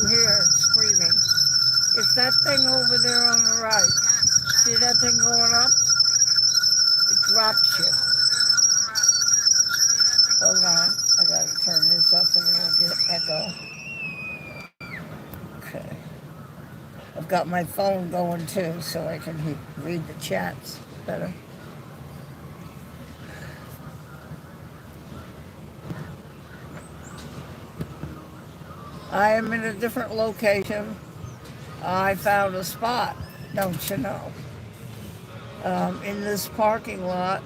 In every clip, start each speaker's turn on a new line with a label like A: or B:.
A: hear screaming. It's that thing over there on the right. See that thing going up? It drops you. Hold on. I gotta turn this up so we don't get echo. Okay. I've got my phone going too so I can read the chats better. I am in a different location. I found a spot, don't you know, in this parking lot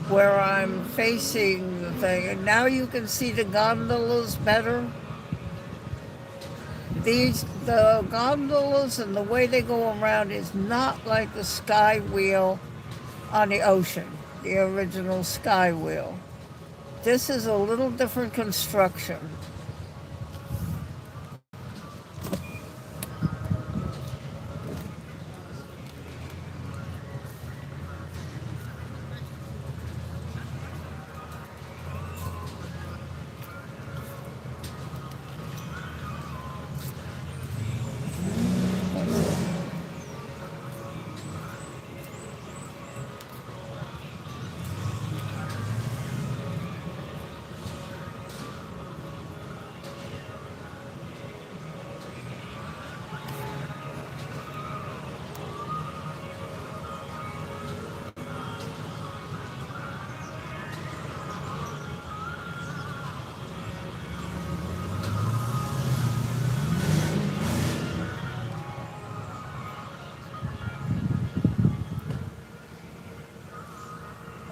A: where I'm facing the thing. And now you can see the gondolas better. The gondolas and the way they go around is not like the skywheel on the ocean, the original skywheel. This is a little different construction.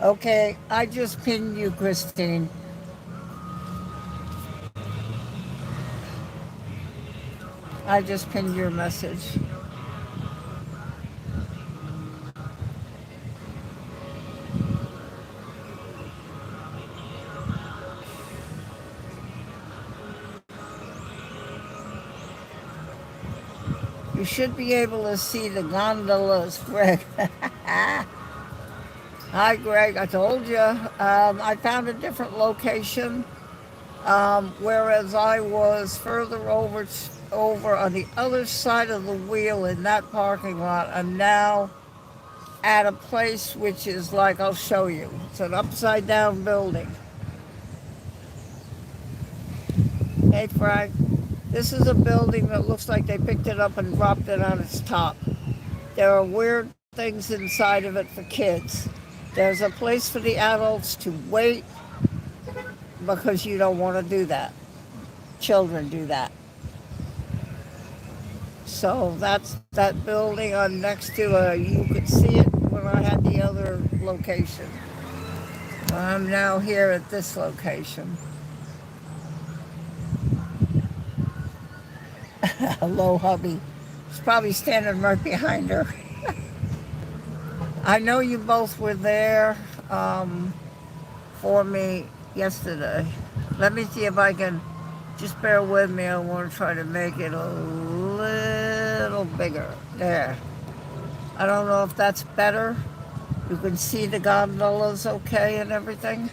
A: Okay, I just pinned you, Christine. I just pinned your message. You should be able to see the gondolas, Greg. Hi, Greg. I told you. I found a different location. Whereas I was further over on the other side of the wheel in that parking lot, I'm now at a place which is like, I'll show you. It's an upside down building. Hey, Frank. This is a building that looks like they picked it up and dropped it on its top. There are weird things inside of it for kids. There's a place for the adults to wait because you don't want to do that. Children do that. So that's that building I'm next to. You could see it when I had the other location. I'm now here at this location. Hello, hubby. She's probably standing right behind her. I know you both were there for me yesterday. Let me see if I can, just bear with me. I want to try to make it a little bigger. There. I don't know if that's better. You can see the gondolas okay and everything.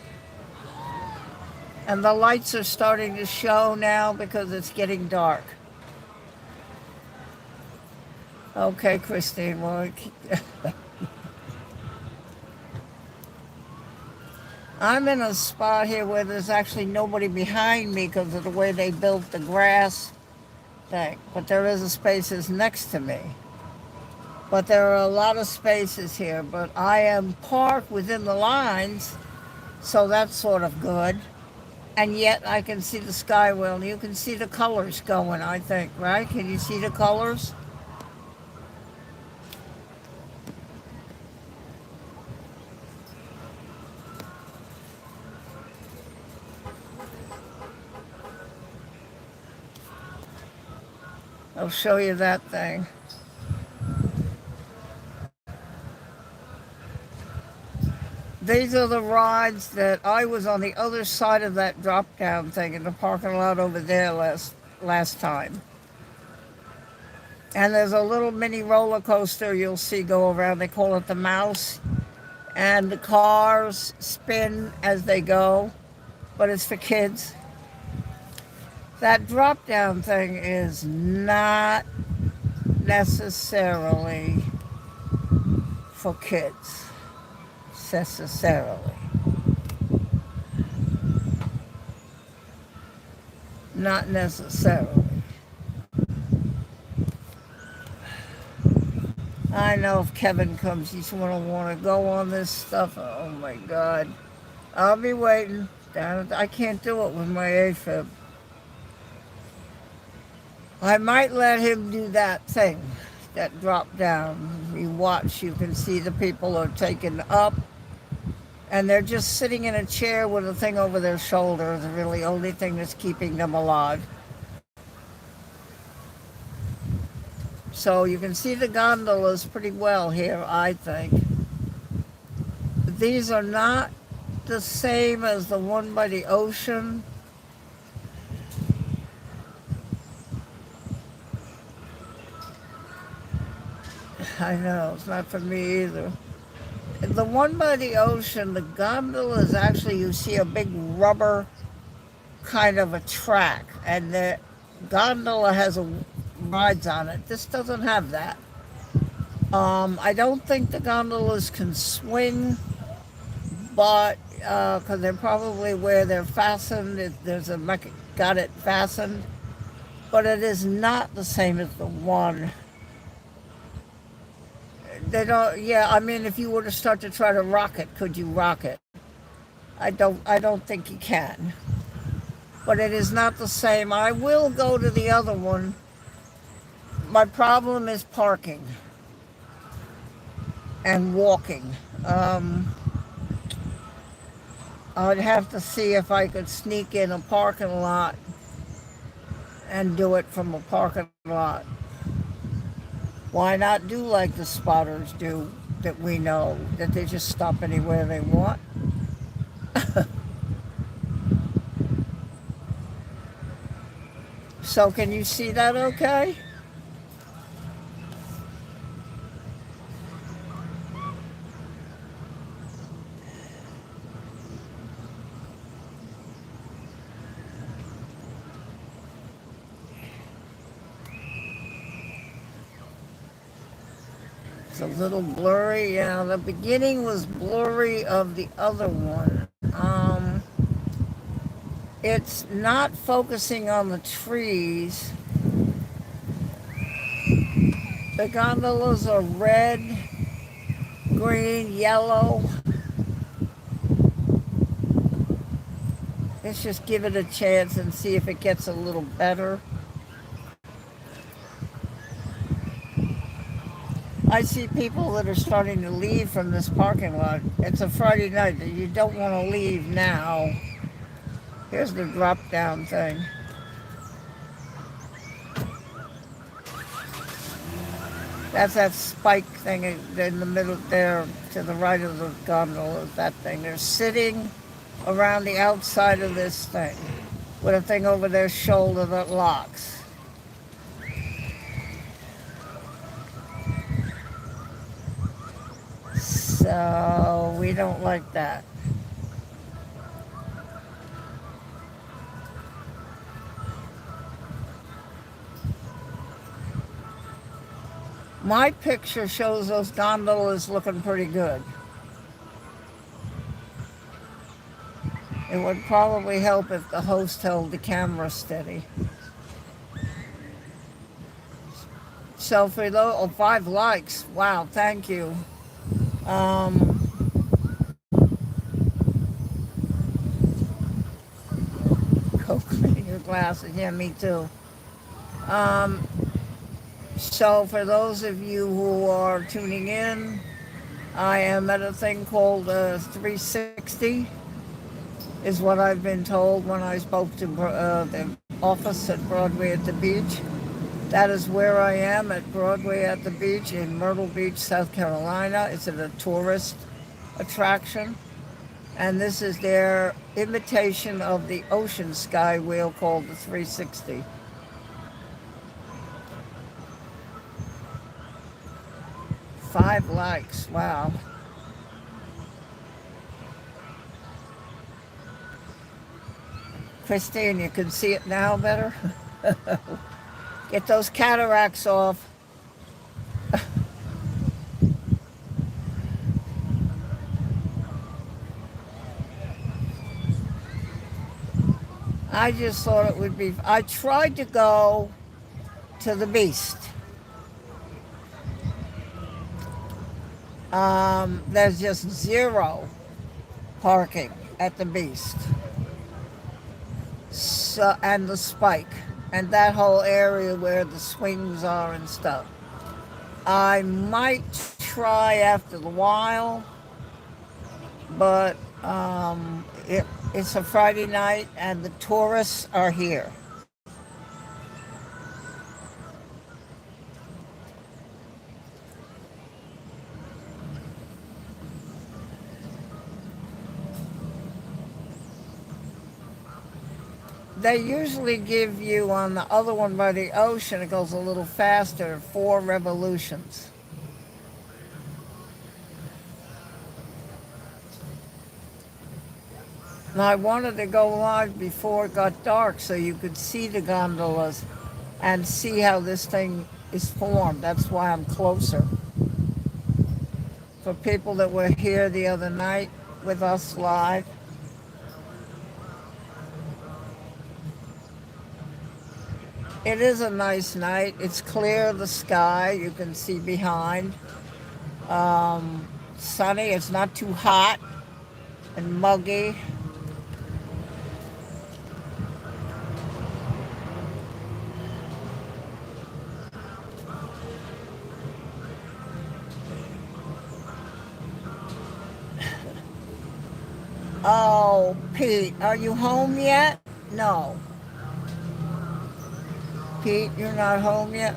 A: And the lights are starting to show now because it's getting dark. Okay, Christine, well, I'm in a spot here where there's actually nobody behind me because of the way they built the grass thing. But there is a spaces next to me. But there are a lot of spaces here. But I am parked within the lines, so that's sort of good. And yet I can see the skywheel. You can see the colors going, I think, right? Can you see the colors? I'll show you that thing. These are the rides that I was on the other side of that drop down thing in the parking lot over there last time. And there's a little mini roller coaster you'll see go around. They call it the mouse. And the cars spin as they go, but it's for kids. That drop down thing is not necessarily for kids, necessarily. Not necessarily. I know if Kevin comes, he's going to want to go on this stuff. Oh my God. I'll be waiting. Damn it, I can't do it with my AFib. I might let him do that thing, that drop down. You watch, you can see the people are taken up and they're just sitting in a chair with a thing over their shoulder. The really only thing that's keeping them alive. So you can see the gondolas pretty well here, I think. These are not the same as the one by the ocean. I know, it's not for me either. The one by the ocean, the gondola is actually, you see a big rubber kind of a track, and the gondola has a rides on it. This doesn't have that. I don't think the gondolas can swing, but because they're probably where they're fastened, there's a got it fastened, but it is not the same as the one. They don't. Yeah, I mean, if you were to start to try to rock it, could you rock it? I don't. I don't think you can. But it is not the same. I will go to the other one. My problem is parking and walking. Um, I'd have to see if I could sneak in a parking lot and do it from a parking lot. Why not do like the spotters do that we know, that they just stop anywhere they want? So, can you see that okay? It's a little blurry. Yeah, the beginning was blurry of the other one. It's not focusing on the trees. The gondolas are red, green, yellow. Let's just give it a chance and see if it gets a little better. I see people that are starting to leave from this parking lot. It's a Friday night. You don't want to leave now. Here's the drop down thing. That's that spike thing in the middle there to the right of the gondola. That thing. They're sitting around the outside of this thing with a thing over their shoulder that locks. So we don't like that. My picture shows those gondolas looking pretty good. It would probably help if the host held the camera steady. So for those, oh, 5 likes. Wow, thank you. Um, Go clean your glasses. Yeah, me too. Um, so for those of you who are tuning in, I am at a thing called 360, is what I've been told when I spoke to the office at Broadway at the beach. That is where I am, at Broadway at the beach in Myrtle Beach, South Carolina. It's a tourist attraction. And this is their imitation of the ocean skywheel called the 360. 5 likes, wow. Christine, you can see it now better? Get those cataracts off. I just thought it would be. I tried to go to the Beast. There's just zero parking at the Beast. So, and the Spike, and that whole area where the swings are and stuff. I might try after the while, but it's a Friday night and the tourists are here. They usually give you on the other one by the ocean, it goes a little faster, 4 revolutions. And I wanted to go live before it got dark so you could see the gondolas and see how this thing is formed. That's why I'm closer. For people that were here the other night with us live, it is a nice night. It's clear, the sky, you can see behind. Sunny, it's not too hot and muggy. Oh, Pete, are you home yet? No. Pete, you're not home yet?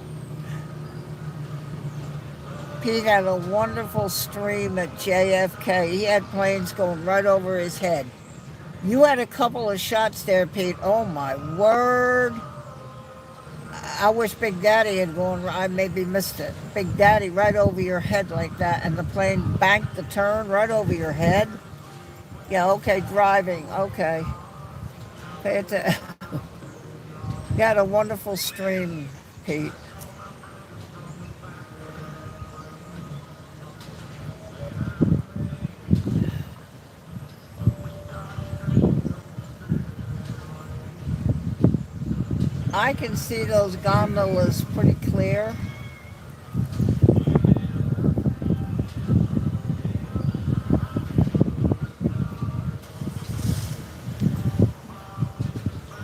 A: Pete had a wonderful stream at JFK. He had planes going right over his head. You had a couple of shots there, Pete. Oh my word. I wish Big Daddy had gone. I maybe missed it. Big Daddy right over your head like that, and the plane banked the turn right over your head. Yeah, okay, driving. Okay. Pay attention. You had a wonderful stream, Pete. I can see those gondolas pretty clear.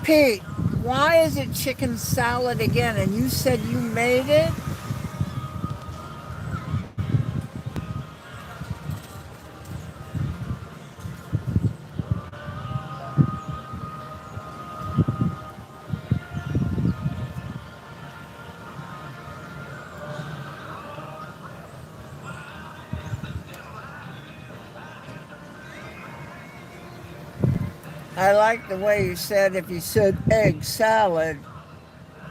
A: Pete, why is it chicken salad again? And you said you made it? I like the way you said if you said egg salad,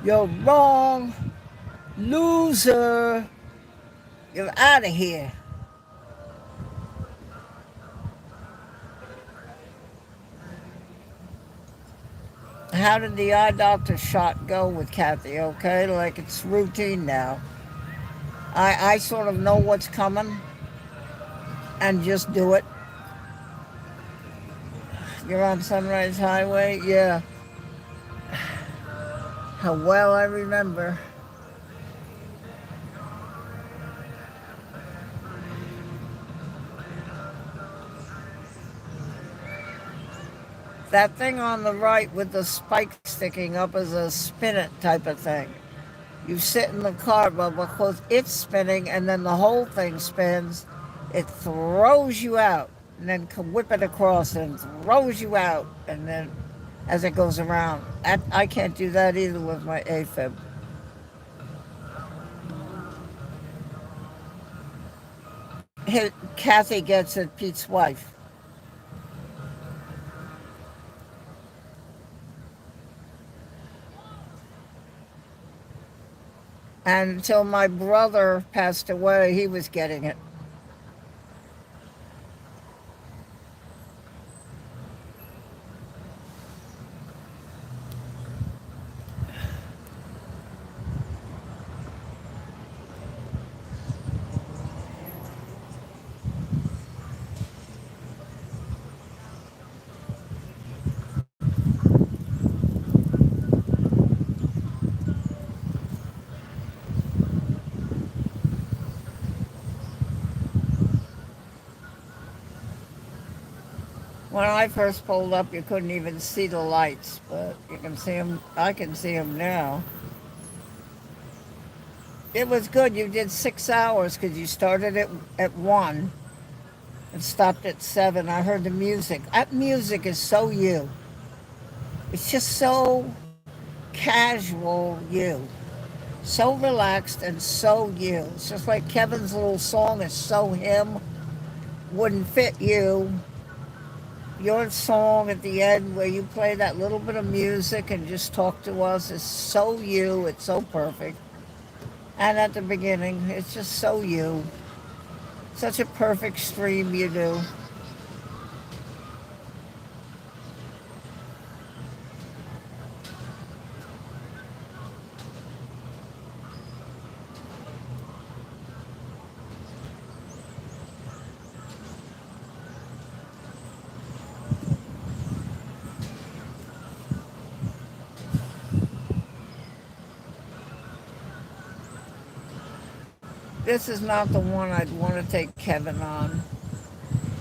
A: you're wrong, loser, you're out of here. How did the eye doctor shot go with Kathy? Okay, like it's routine now. I sort of know what's coming and just do it. You're on Sunrise Highway? Yeah. How well I remember. That thing on the right with the spike sticking up is a spin it type of thing. You sit in the car, but because it's spinning and then the whole thing spins, it throws you out and then can whip it across and throws you out and then as it goes around. I can't do that either with my AFib. Kathy gets it, Pete's wife. And until my brother passed away, he was getting it. When I first pulled up, you couldn't even see the lights, but you can see them. I can see them now. It was good. You did 6 hours because you started at 1 and stopped at 7. I heard the music. That music is so you. It's just so casual you. So relaxed and so you. It's just like Kevin's little song is so him. Wouldn't fit you. Your song at the end where you play that little bit of music and just talk to us is so you. It's so perfect. And at the beginning, it's just so you. Such a perfect stream you do. This is not the one I'd want to take Kevin on.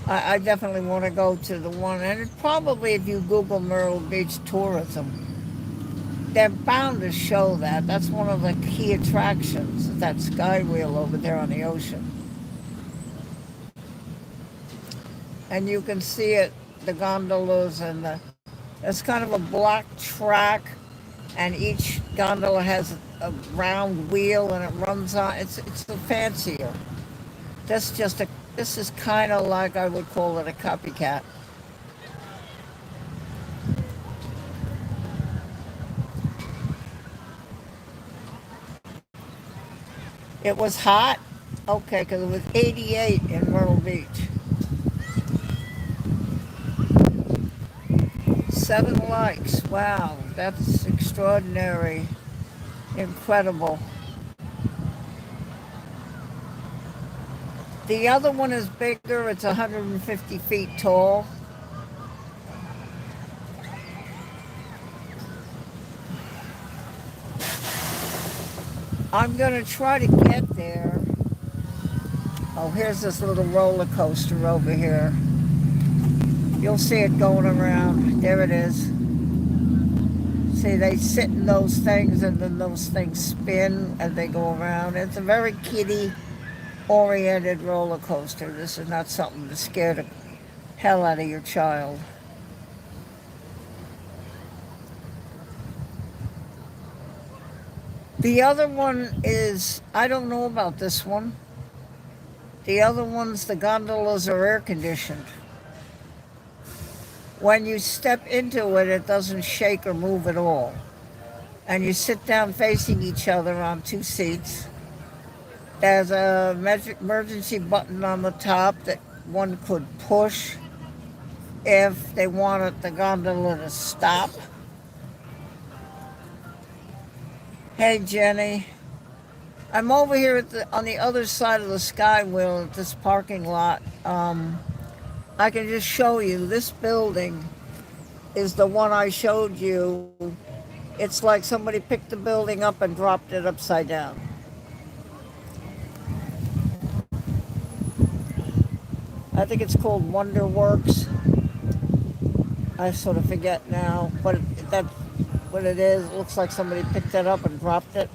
A: I definitely want to go to the one, and it probably if you Google Myrtle Beach tourism, they're bound to show that. That's one of the key attractions, that skywheel over there on the ocean. And you can see it, the gondolas, and it's kind of a block track, and each gondola has a round wheel, and it runs on. It's a fancier. This is kind of like I would call it a copycat. It was hot, okay, because it was 88 in Myrtle Beach. 7 likes. Wow, that's extraordinary, incredible. The other one is bigger. It's 150 feet tall. I'm going to try to get there. Oh, here's this little roller coaster over here. You'll see it going around. There it is. See, they sit in those things and then those things spin and they go around. It's a very kiddie oriented roller coaster. This is not something to scare the hell out of your child. The other one is, I don't know about this one. The other ones, the gondolas are air conditioned. When you step into it, it doesn't shake or move at all. And you sit down facing each other on 2 seats. There's a emergency button on the top that one could push if they wanted the gondola to stop. Hey, Jenny. I'm over here on the other side of the skywheel at this parking lot. I can just show you this building is the one I showed you. It's like somebody picked the building up and dropped it upside down. I think it's called Wonderworks. I sort of forget now, but that's what it is. It looks like somebody picked it up and dropped it.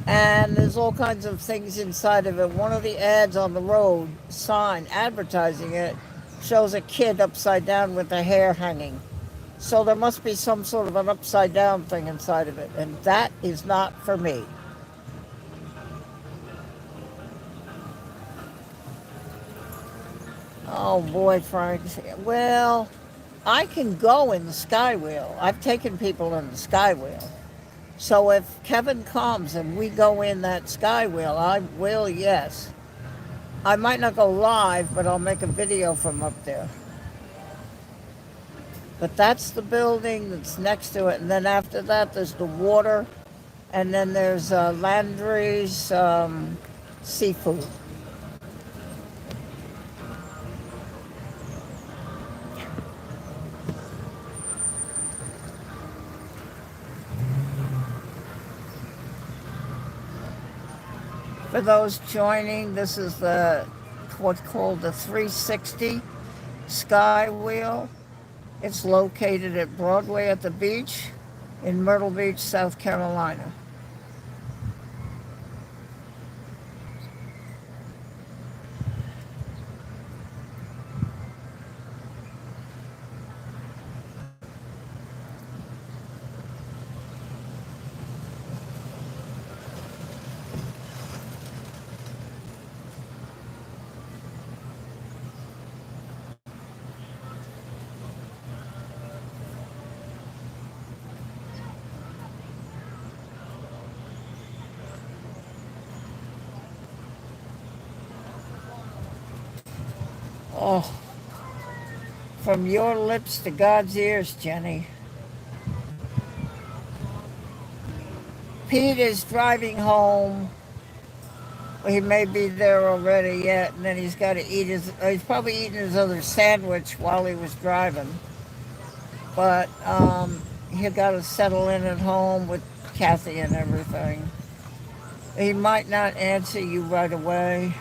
A: And there's all kinds of things inside of it. One of the ads on the road, sign advertising it, shows a kid upside down with the hair hanging. So there must be some sort of an upside down thing inside of it, and that is not for me. Oh boy, Frank. Well, I can go in the skywheel. I've taken people in the skywheel. So if Kevin comes and we go in that skywheel, I will, yes. I might not go live, but I'll make a video from up there. But that's the building that's next to it. And then after that, there's the water. And then there's Landry's seafood. For those joining, this is what's called the 360. Skywheel. It's located at Broadway at the beach in Myrtle Beach, South Carolina. Oh, from your lips to God's ears, Jenny. Pete is driving home. He may be there already yet, and then he's got to eat his. He's probably eating his other sandwich while he was driving. But he got to settle in at home with Kathy and everything. He might not answer you right away.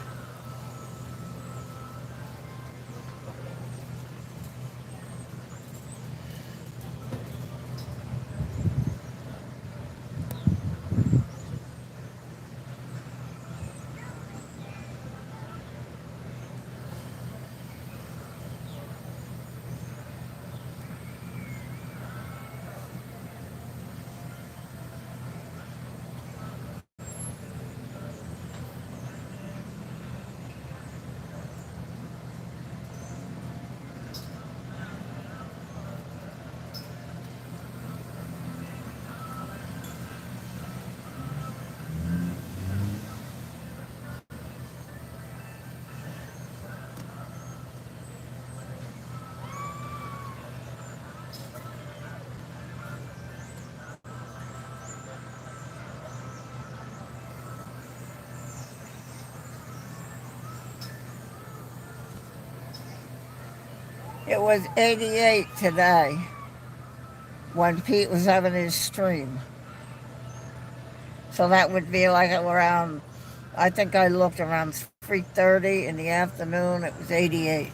A: It was 88 today when Pete was having his stream. So that would be like around, I think I looked around 3:30 in the afternoon. It was 88.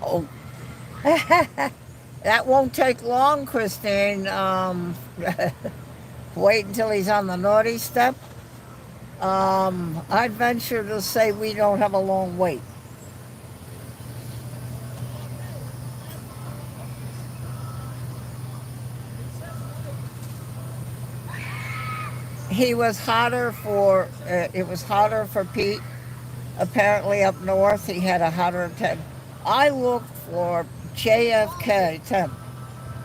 A: Oh, that won't take long, Christine. Wait until he's on the naughty step. I'd venture to say we don't have a long wait. He was hotter for. It was hotter for Pete. Apparently, up north, he had a hotter temp. I looked for JFK temp,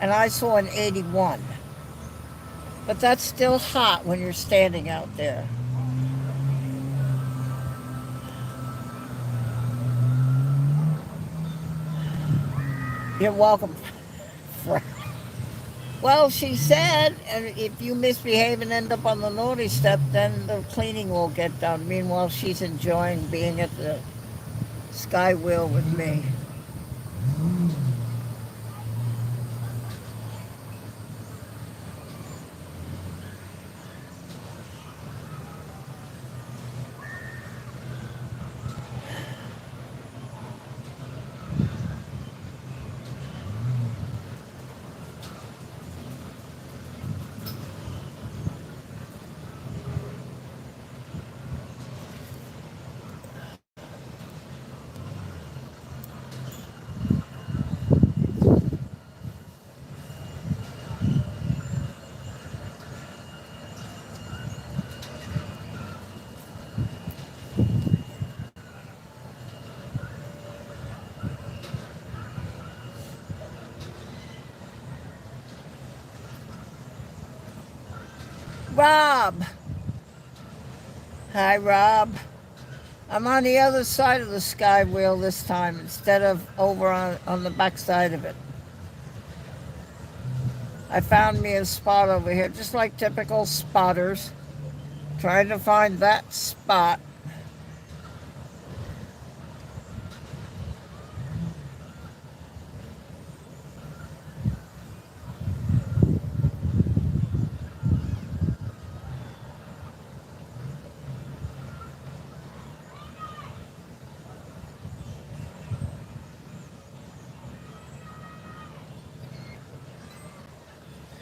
A: and I saw an 81. But that's still hot when you're standing out there. You're welcome. Well, she said, and if you misbehave and end up on the naughty step, then the cleaning will get done. Meanwhile, she's enjoying being at the skywheel with me. Rob! Hi, Rob. I'm on the other side of the skywheel this time instead of over on the back side of it. I found me a spot over here, just like typical spotters, trying to find that spot.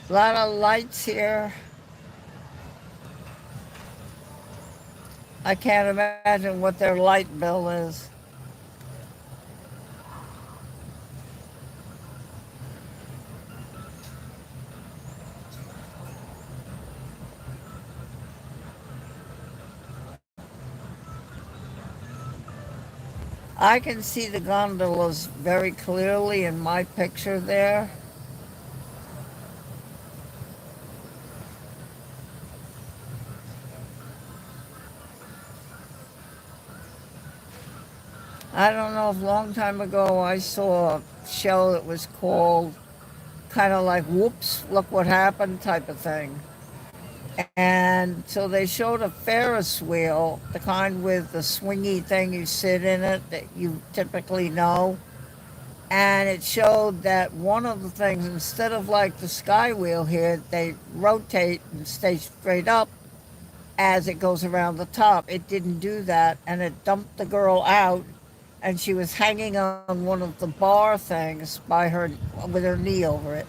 A: A lot of lights here. I can't imagine what their light bill is. I can see the gondolas very clearly in my picture there. I don't know if a long time ago I saw a show that was called kind of like whoops, look what happened type of thing. And so they showed a Ferris wheel, the kind with the swingy thing you sit in it that you typically know. And it showed that one of the things, instead of like the skywheel here, they rotate and stay straight up as it goes around the top. It didn't do that, and it dumped the girl out, and she was hanging on one of the bar things by her with her knee over it.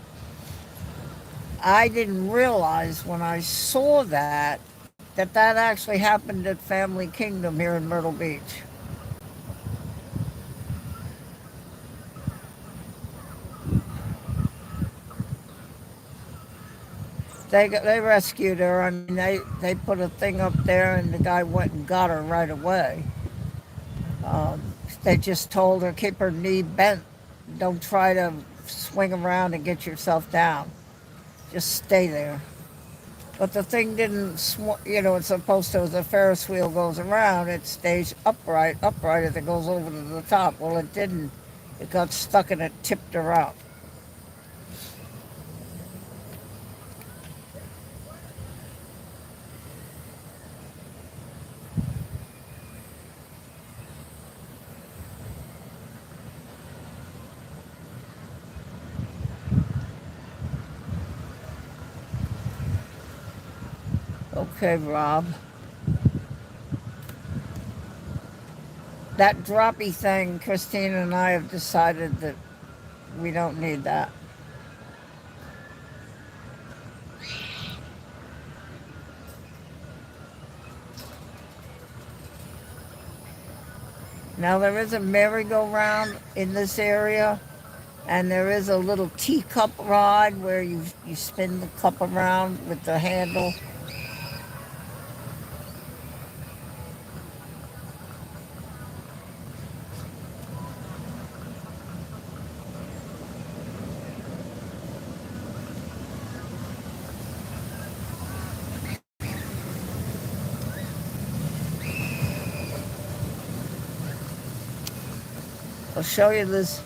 A: I didn't realize when I saw that that actually happened at Family Kingdom here in Myrtle Beach. They rescued her. I mean, they put a thing up there, and the guy went and got her right away. Um, they just told her keep her knee bent. Don't try to swing around and get yourself down. Just stay there. But the thing didn't, it's supposed to, as the Ferris wheel goes around, it stays upright as it goes over to the top. Well, it didn't. It got stuck and it tipped her out. Okay, Rob. That droppy thing, Christine and I have decided that we don't need that. Now, there is a merry-go-round in this area, and there is a little teacup ride where you spin the cup around with the handle. I'll show you this.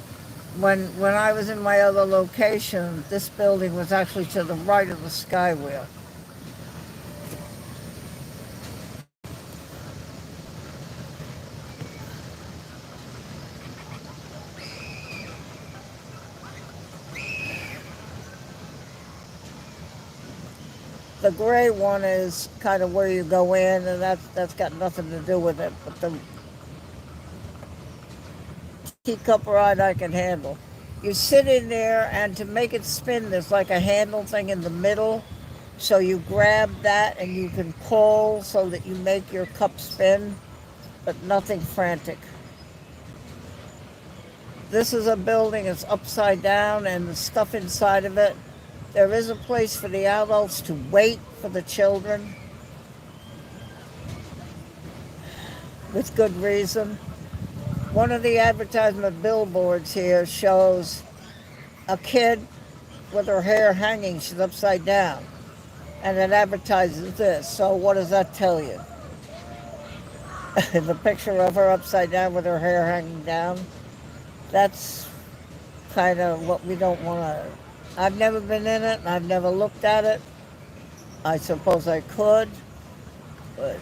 A: When I was in my other location, this building was actually to the right of the skywheel. The gray one is kind of where you go in, and that's got nothing to do with it. But the teacup ride I can handle. You sit in there, and to make it spin, there's like a handle thing in the middle. So you grab that, and you can pull so that you make your cup spin, but nothing frantic. This is a building, it's upside down, and the stuff inside of it. There is a place for the adults to wait for the children with good reason. One of the advertisement billboards here shows a kid with her hair hanging, she's upside down, and it advertises this. So, what does that tell you? The picture of her upside down with her hair hanging down, that's kind of what we don't want to I've never been in it, and I've never looked at it. I suppose I could, but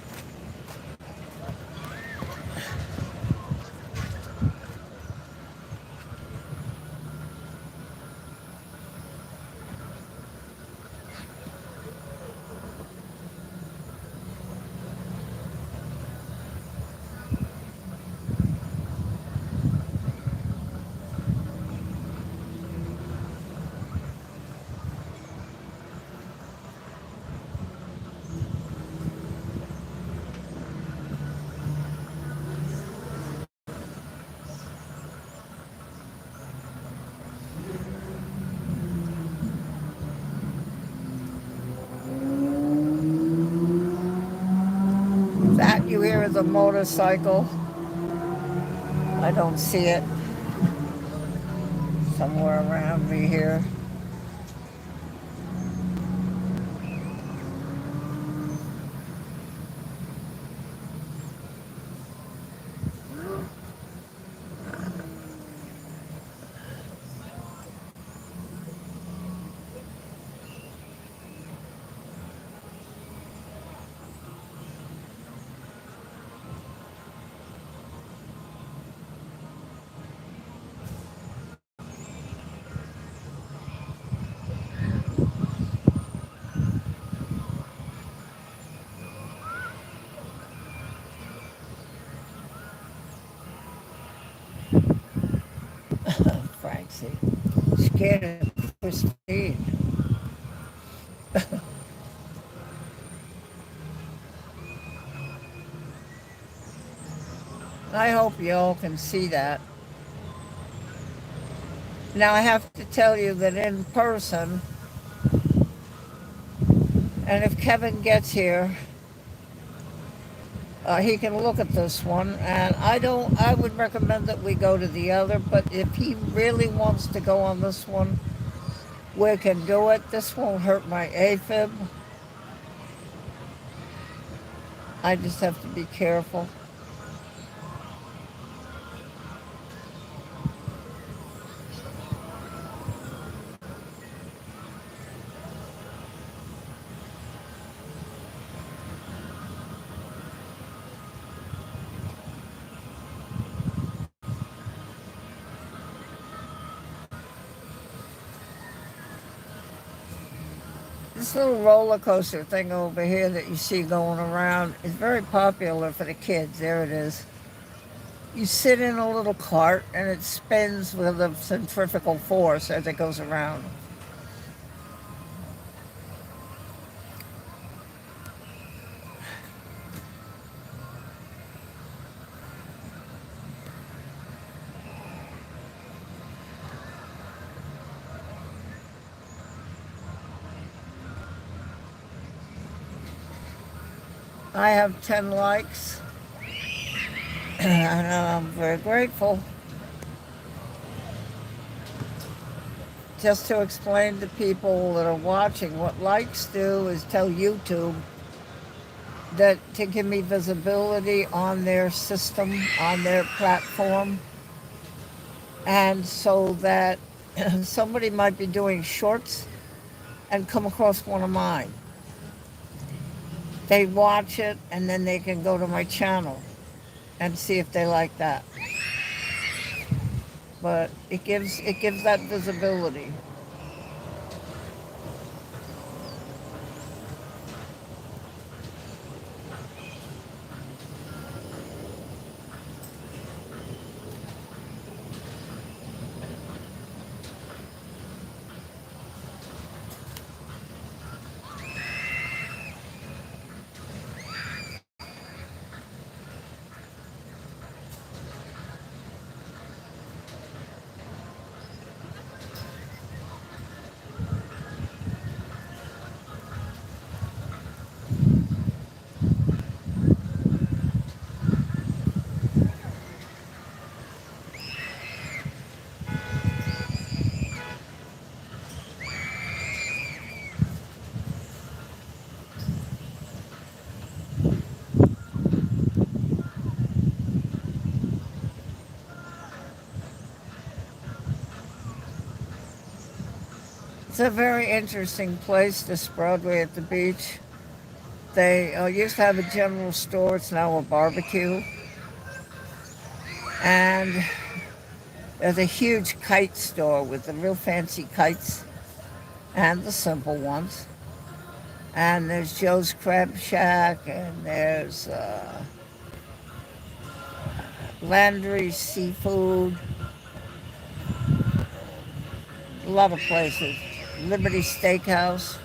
A: that you hear is a motorcycle. I don't see it somewhere around me here. Francie, scared of Christine. I hope you all can see that. Now I have to tell you that in person, and if Kevin gets here, he can look at this one. And I don't. I would recommend that we go to the other. But if he really wants to go on this one, we can do it. This won't hurt my AFib. I just have to be careful. This little roller coaster thing over here that you see going around is very popular for the kids. There it is. You sit in a little cart and it spins with a centrifugal force as it goes around. I have 10 likes and I'm very grateful. Just to explain to people that are watching, what likes do is tell YouTube that to give me visibility on their system, on their platform, and so that somebody might be doing shorts and come across one of mine. They watch it and then they can go to my channel and see if they like that. But it gives that visibility. It's a very interesting place, this Broadway at the beach. They used to have a general store. It's now a barbecue. And there's a huge kite store with the real fancy kites and the simple ones. And there's Joe's Crab Shack, and there's Landry Seafood, a lot of places. Liberty Steakhouse,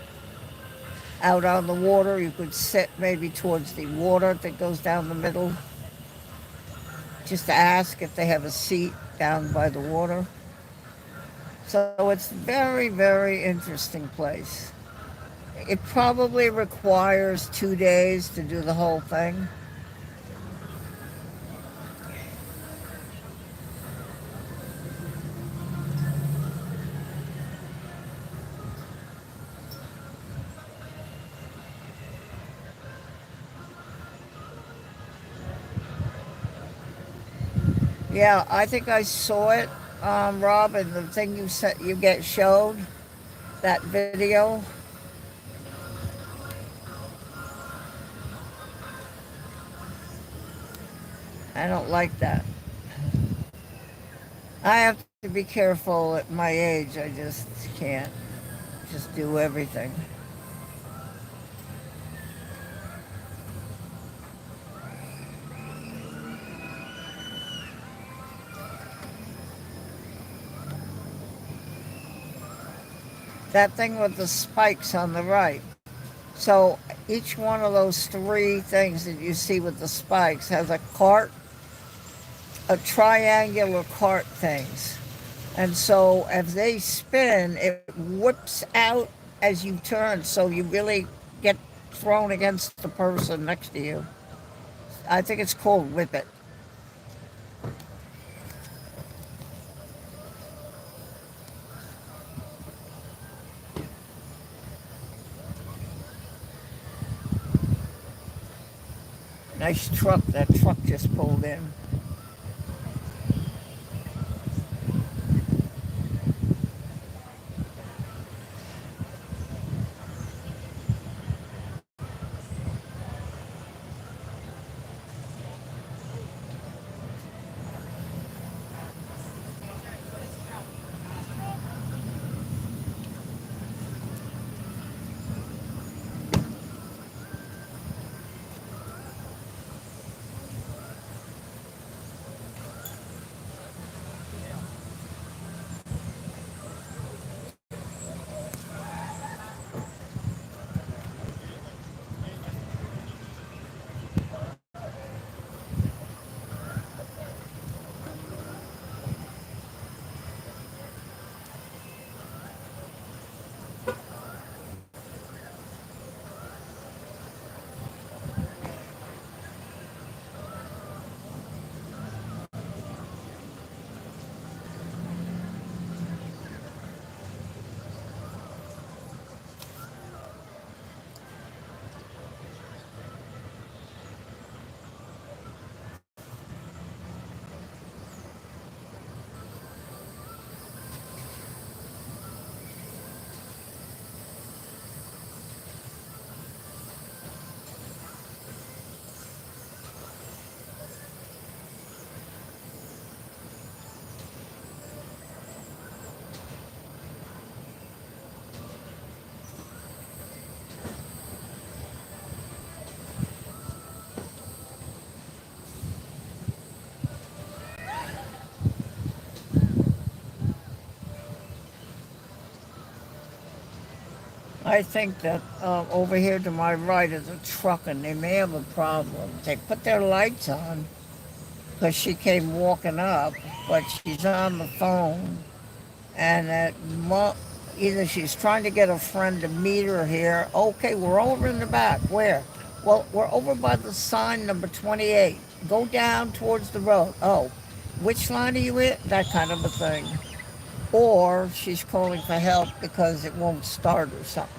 A: out on the water. You could sit maybe towards the water that goes down the middle. Just ask if they have a seat down by the water. So it's very, very interesting place. It probably requires 2 days to do the whole thing. Yeah, I think I saw it, Rob, and the thing you said you get showed that video. I don't like that. I have to be careful at my age. I just can't just do everything. That thing with the spikes on the right. So each one of those three things that you see with the spikes has a cart, a triangular cart things. And so if they spin, it whips out as you turn. So you really get thrown against the person next to you. I think it's called whip it. Nice truck. That truck just pulled in. I think that over here to my right is a truck, and they may have a problem. They put their lights on because she came walking up, but she's on the phone, and either she's trying to get a friend to meet her here. Okay, we're over in the back. Where? Well, we're over by the sign number 28. Go down towards the road. Oh, which line are you in? That kind of a thing. Or she's calling for help because it won't start or something.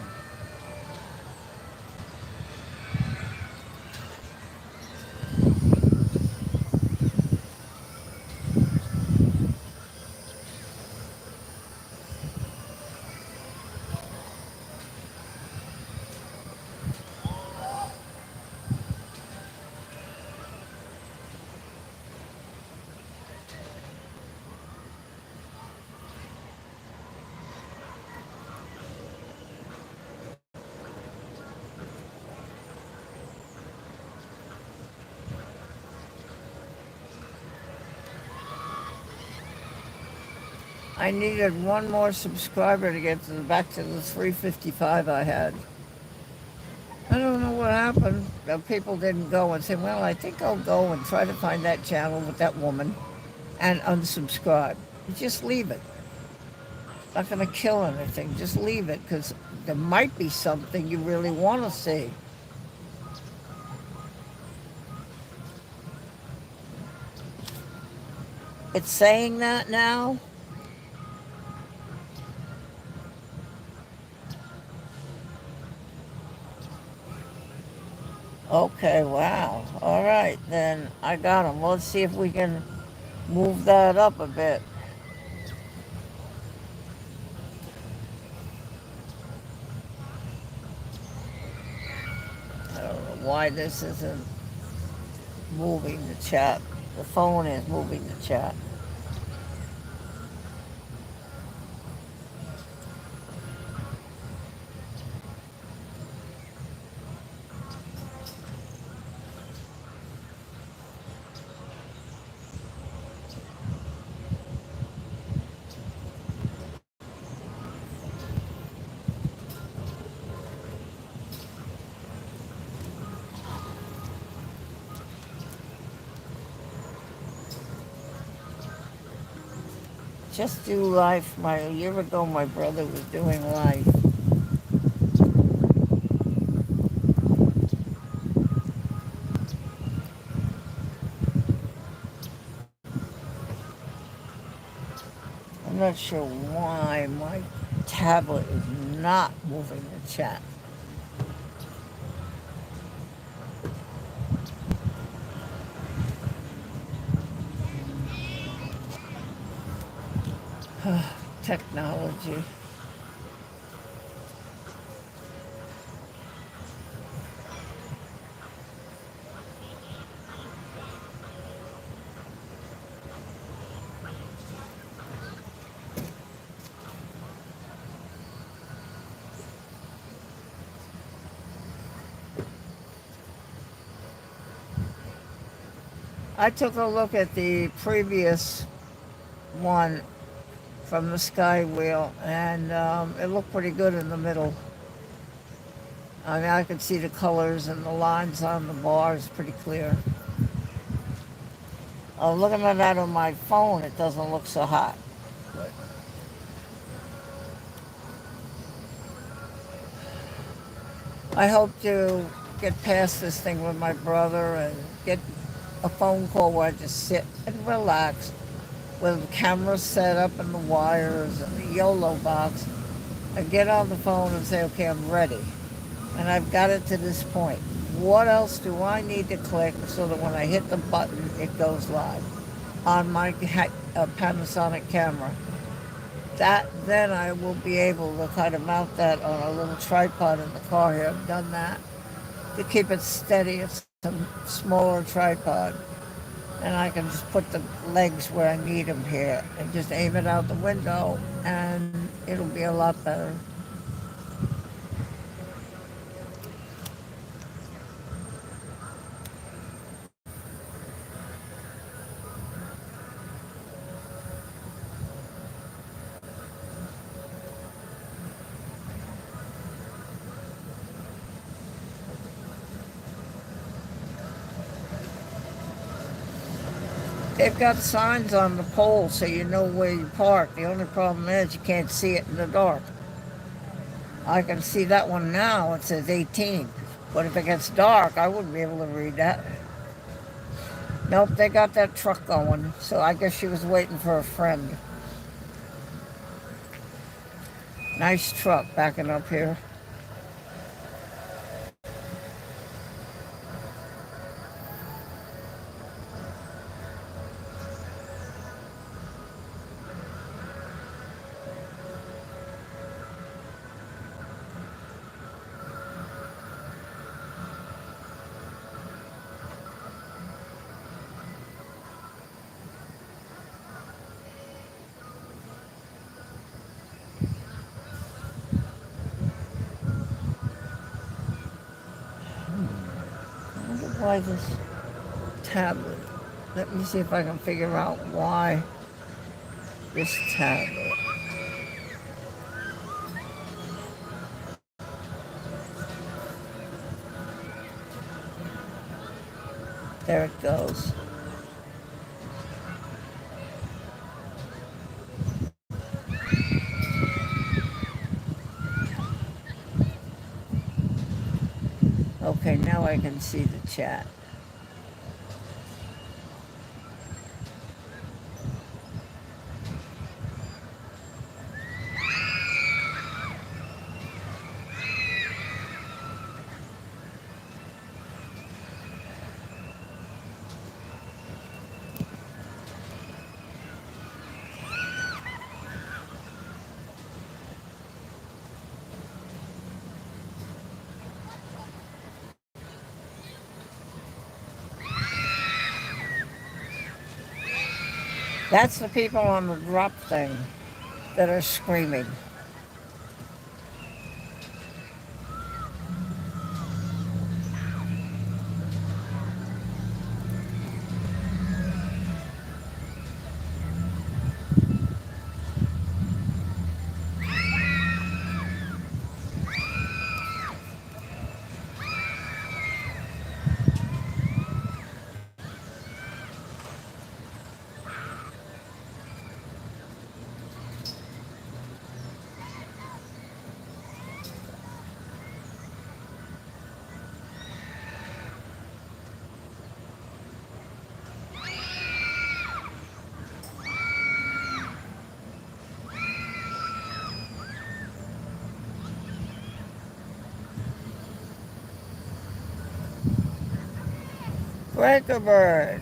A: I needed one more subscriber to get back to the 355 I had. I don't know what happened. The people didn't go and say, well, I think I'll go and try to find that channel with that woman and unsubscribe. Just leave it. It's not going to kill anything. Just leave it because there might be something you really want to see. It's saying that now? Okay, wow. All right, then I got them. Let's see if we can move that up a bit. I don't know why this isn't moving the chat. The phone is moving the chat. Just do life. A year ago, my brother was doing life. I'm not sure why my tablet is not moving the chat. Technology. I took a look at the previous one from the skywheel, and it looked pretty good in the middle. I mean, I could see the colors and the lines on the bars pretty clear. Looking at that on my phone, it doesn't look so hot. But I hope to get past this thing with my brother and get a phone call where I just sit and relax with the camera set up and the wires and the YOLO box. I get on the phone and say, okay, I'm ready. And I've got it to this point. What else do I need to click so that when I hit the button, it goes live on my Panasonic camera? Then I will be able to kind of mount that on a little tripod in the car here. I've done that to keep it steady. It's a smaller tripod. And I can just put the legs where I need them here and just aim it out the window, and it'll be a lot better. They've got signs on the pole so you know where you park. The only problem is you can't see it in the dark. I can see that one now. It says 18. But if it gets dark, I wouldn't be able to read that. Nope, they got that truck going. So I guess she was waiting for a friend. Nice truck backing up here. I wonder why this tablet. Let me see if I can figure out why this tablet. There it goes. Okay, now I can see the chat. That's the people on the drop thing that are screaming. Break a bird.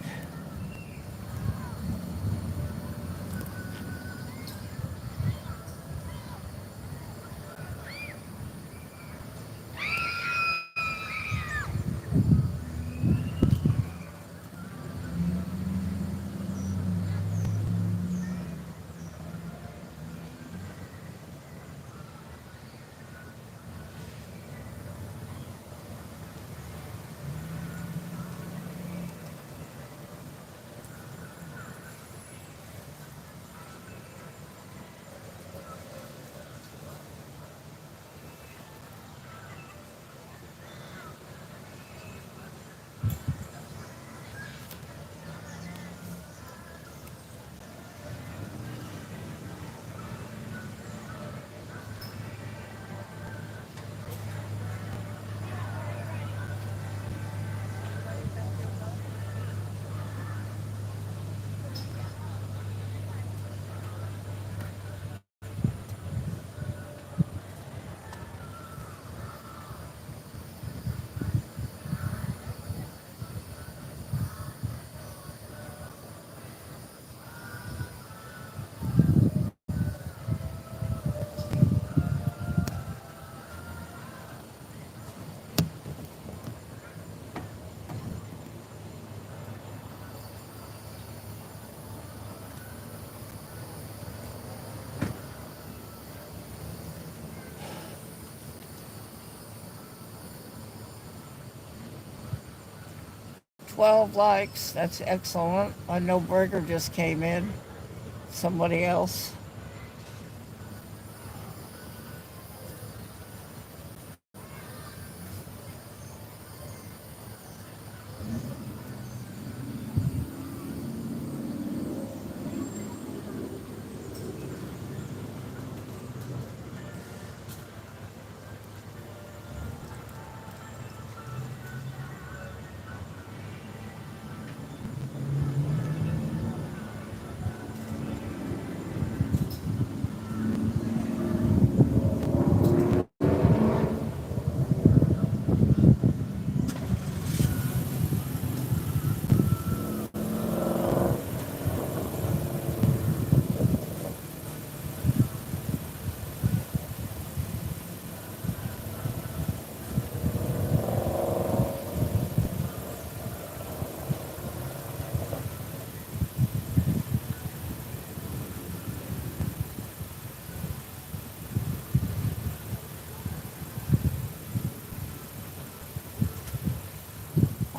A: Twelve likes. That's excellent. I know Burger just came in. Somebody else.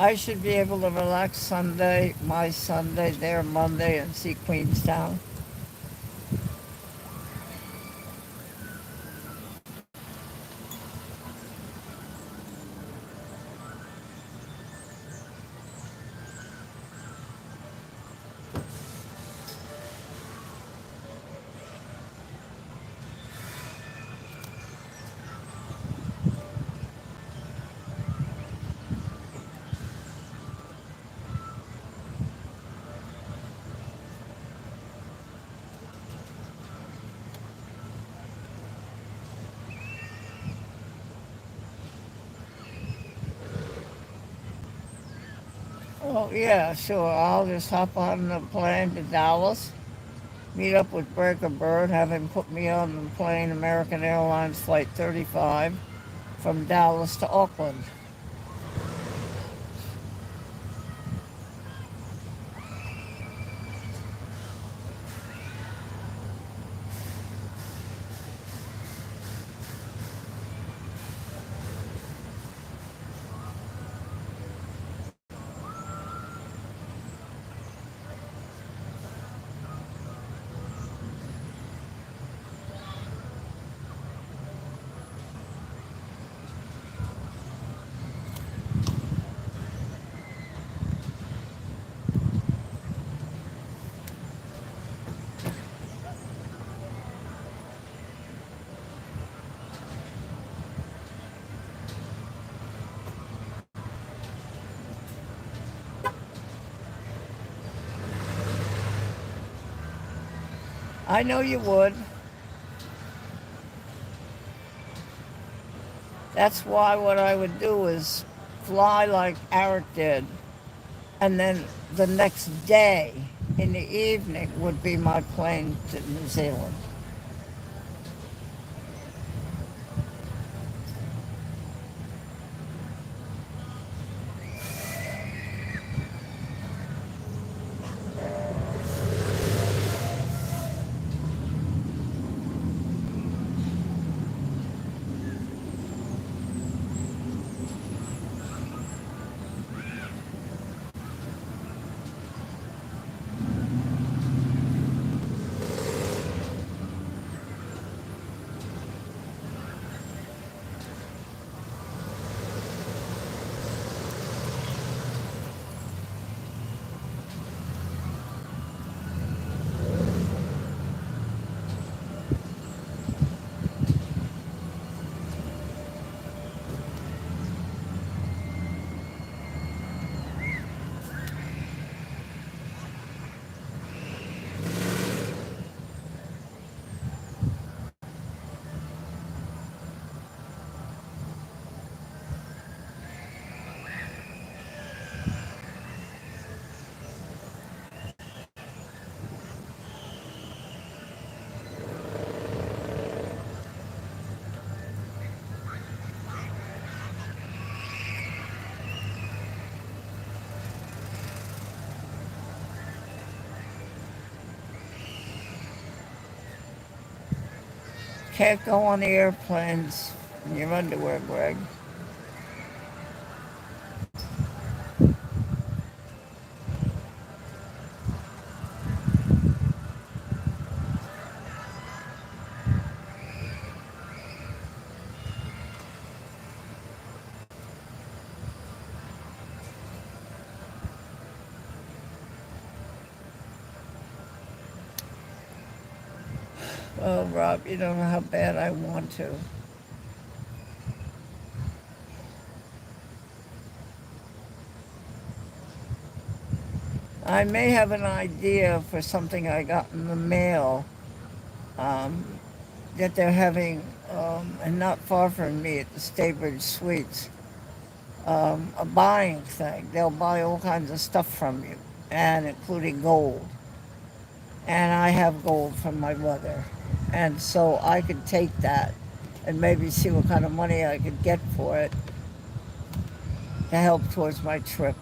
A: I should be able to relax Sunday, my Sunday, their Monday, and see Queenstown. Oh, yeah, sure. I'll just hop on the plane to Dallas, meet up with Breaker Bird, have him put me on the plane, American Airlines Flight 35, from Dallas to Auckland. I know you would. That's why what I would do is fly like Eric did, and then the next day in the evening would be my plane to New Zealand. Can't go on the airplanes in your underwear, Greg. Oh, Rob, you don't know how bad I want to. I may have an idea for something I got in the mail, um, that they're having, and not far from me at the Staybridge Suites, a buying thing. They'll buy all kinds of stuff from you, and including gold. And I have gold from my mother. And so I could take that and maybe see what kind of money I could get for it to help towards my trip.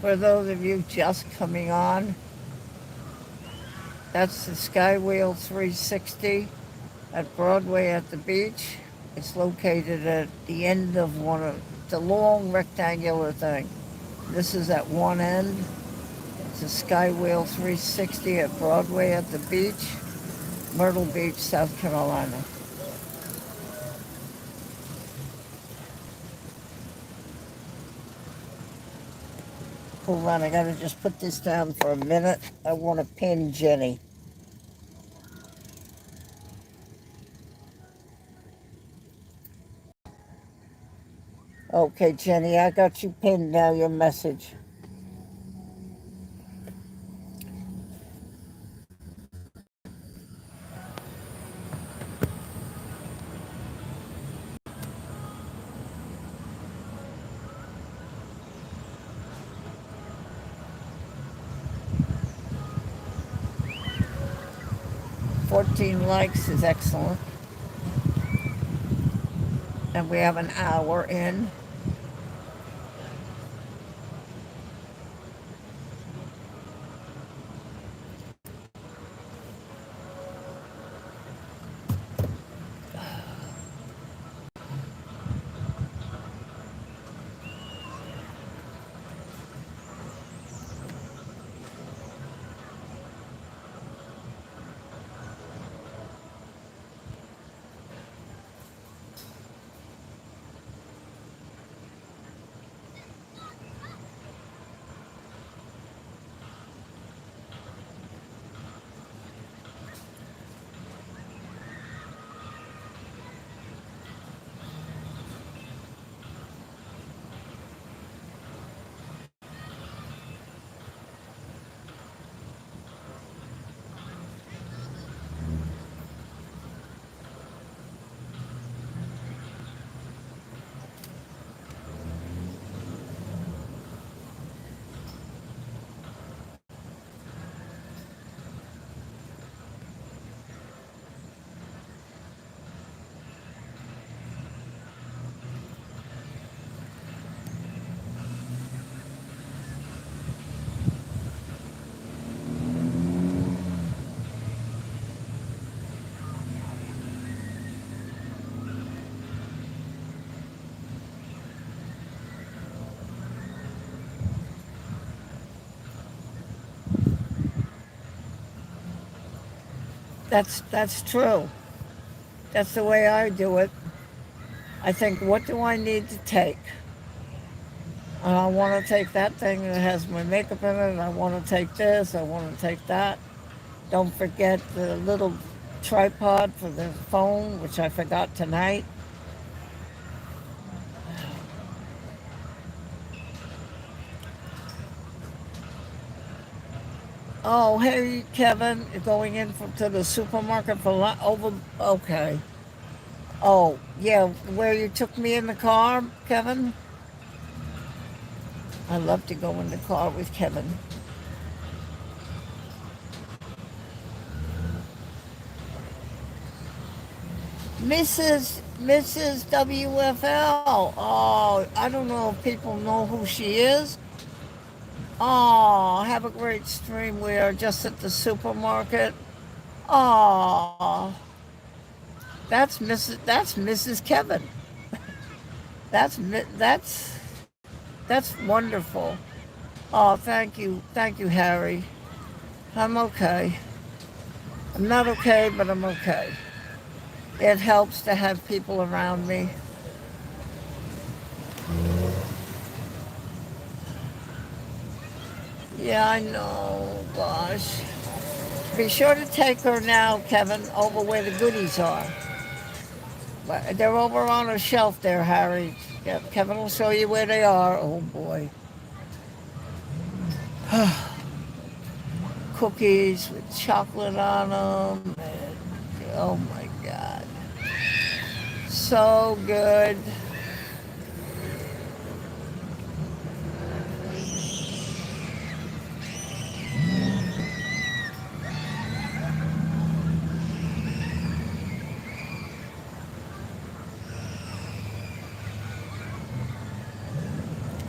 A: For those of you just coming on, that's the skywheel 360 at Broadway at the beach. It's located at the end of one of the long rectangular thing. This is at one end. to Skywheel 360 at Broadway at the beach, Myrtle Beach, South Carolina. Hold on, I gotta just put this down for a minute. I want to pin Jenny. Okay, Jenny, I got you pinned now, your message. "14 likes is excellent. And we have an hour in. That's true. That's the way I do it. I think, what do I need to take? I want to take that thing that has my makeup in it. I want to take this. I want to take that. Don't forget the little tripod for the phone, which I forgot tonight. Oh, hey, Kevin, you're going in to the supermarket for over. Okay. Oh, yeah, where you took me in the car, Kevin? I love to go in the car with Kevin. Mrs. WFL. Oh, I don't know if people know who she is. Oh, have a great stream. We are just at the supermarket. Oh, that's Mrs. Kevin. That's wonderful. Oh, thank you, Harry. I'm okay. I'm not okay, but I'm okay. It helps to have people around me. Yeah, I know. Gosh. Be sure to take her now, Kevin, over where the goodies are. They're over on a shelf there, Harry. Yeah, Kevin will show you where they are. Oh boy. Cookies with chocolate on them. And, oh my God. So good.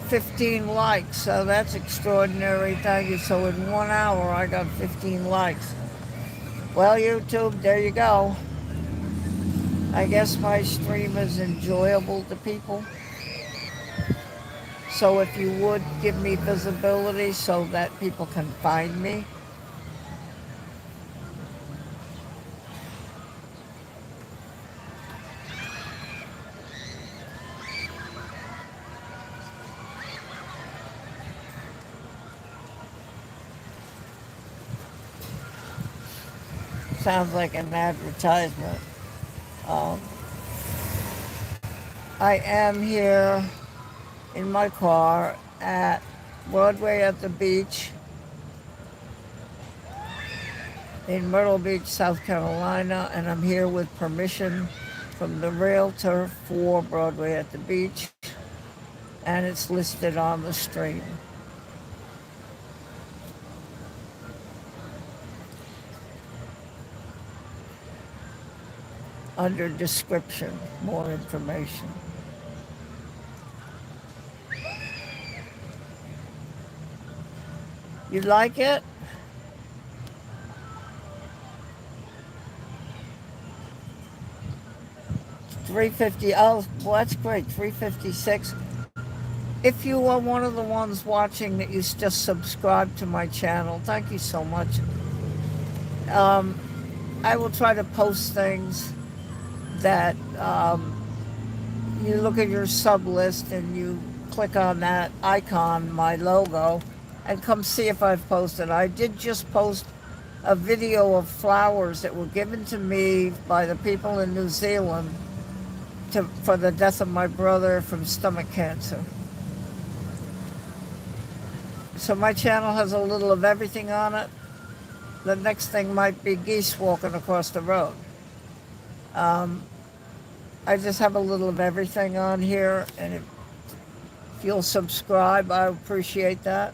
A: 15 likes, so that's extraordinary. Thank you. So in 1 hour, I got 15 likes. Well, YouTube, there you go. I guess my stream is enjoyable to people. So if you would give me visibility so that people can find me. Sounds like an advertisement. Um, I am here in my car at Broadway at the beach in Myrtle Beach, South Carolina, and I'm here with permission from the Realtor for Broadway at the beach, and it's listed on the stream under description, more information. You like it? 350. Oh, well, that's great. 356. If you are one of the ones watching that you just subscribe to my channel, thank you so much. Um, I will try to post things that you look at your sub list and you click on that icon, my logo, and come see if I've posted. I did just post a video of flowers that were given to me by the people in New Zealand for the death of my brother from stomach cancer. So my channel has a little of everything on it. The next thing might be geese walking across the road. Um, I just have a little of everything on here, and if you'll subscribe, I appreciate that.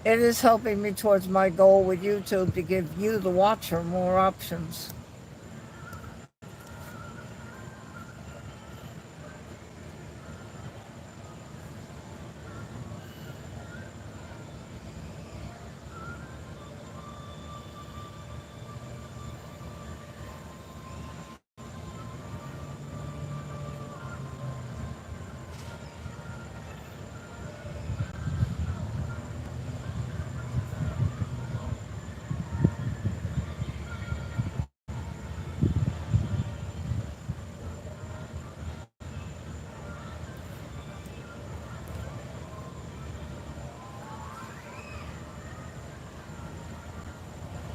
A: It is helping me towards my goal with YouTube to give you, the watcher, more options.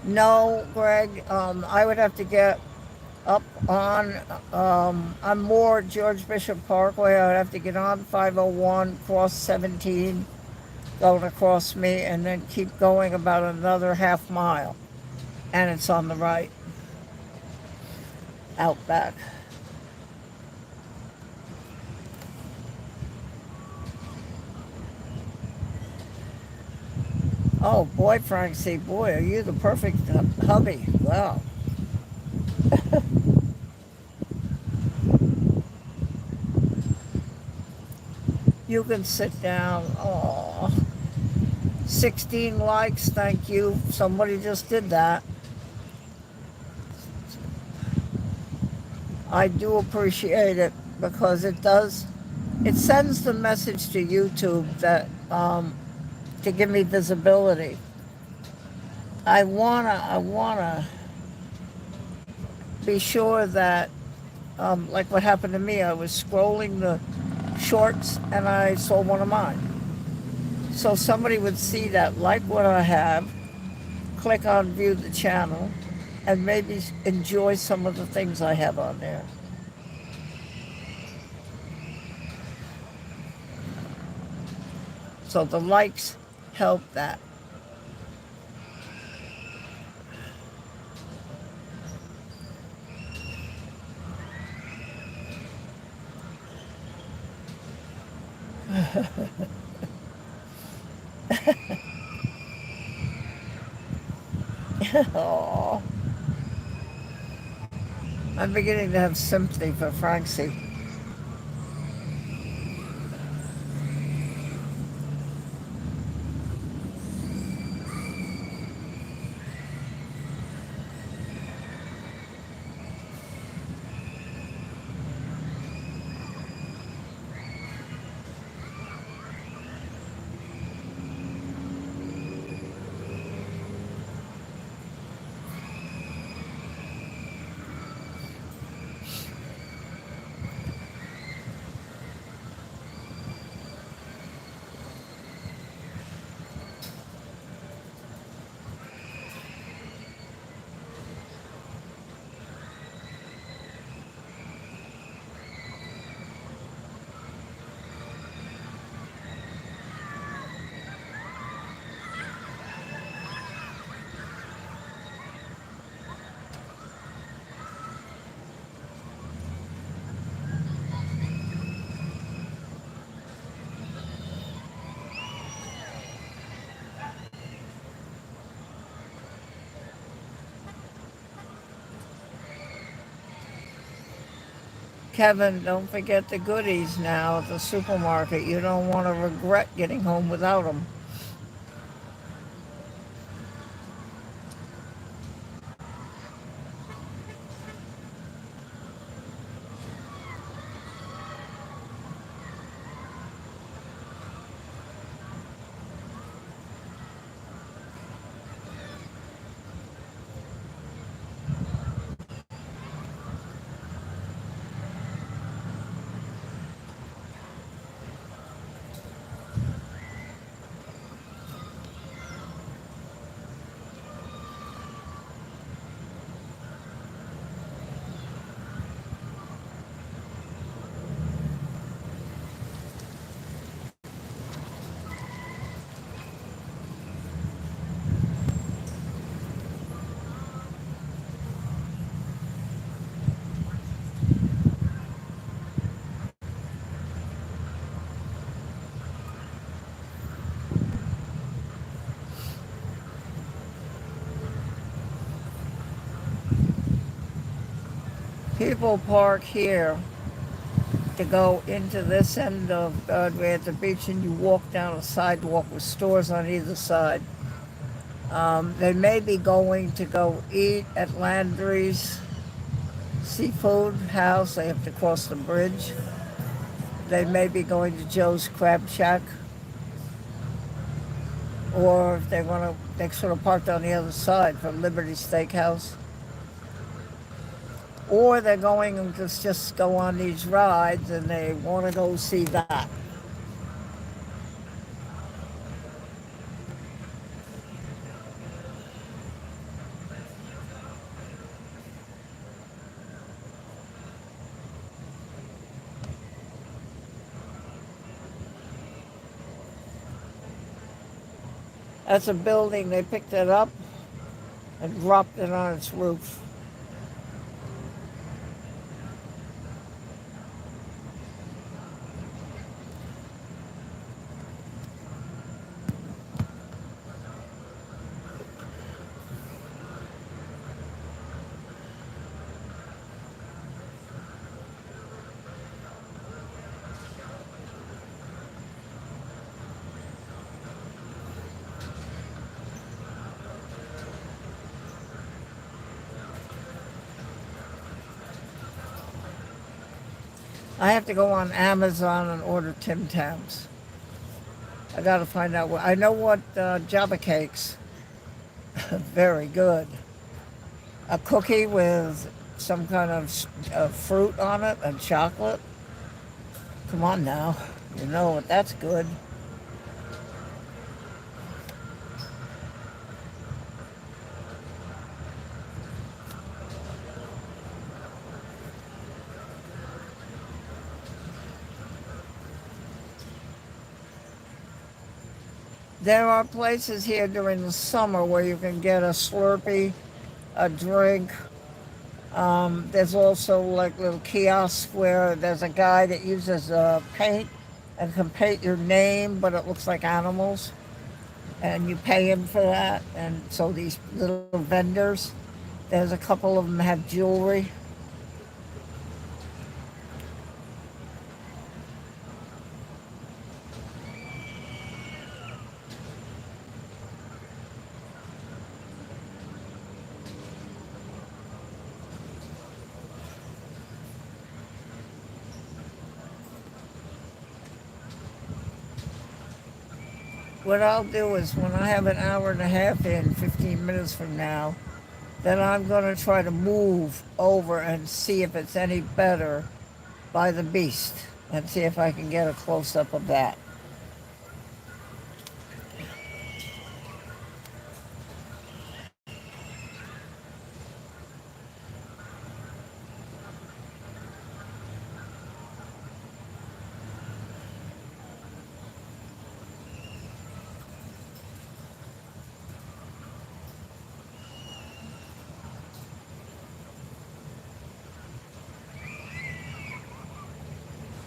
A: No, Greg, I would have to get up on, I'm more George Bishop Parkway. I would have to get on 501, cross 17, going across me, and then keep going about another half mile. And it's on the right, out back. Oh boy, Frank C. Boy, are you the perfect hubby? Wow. You can sit down. Oh, 16 likes, thank you. Somebody just did that. I do appreciate it because it sends the message to YouTube that to give me visibility. I wanna be sure that, like what happened to me, I was scrolling the shorts and I saw one of mine. So somebody would see that, like what I have, click on view the channel, and maybe enjoy some of the things I have on there. So the likes help that. Oh, I'm beginning to have sympathy for Francie. Kevin, don't forget the goodies now at the supermarket. You don't want to regret getting home without them. People park here to go into this end of Broadway at the beach, and you walk down a sidewalk with stores on either side. They may be going to go eat at Landry's Seafood House. They have to cross the bridge. They may be going to Joe's Crab Shack, or if they want to, they sort of parked on the other side for Liberty Steakhouse. Or they're going to just go on these rides and they want to go see that. That's a building. They picked it up and dropped it on its roof. I have to go on Amazon and order Tim Tams. I got to find out what. I know what Java cakes. Very good. A cookie with some kind of fruit on it and chocolate. Come on now. You know what? That's good. There are places here during the summer where you can get a Slurpee, a drink. There's also like little kiosks where there's a guy that uses paint and can paint your name, but it looks like animals, and you pay him for that. And so these little vendors, there's a couple of them have jewelry. What I'll do is when I have an hour and a half in, 15 minutes from now, then I'm going to try to move over and see if it's any better by the beast and see if I can get a close up of that.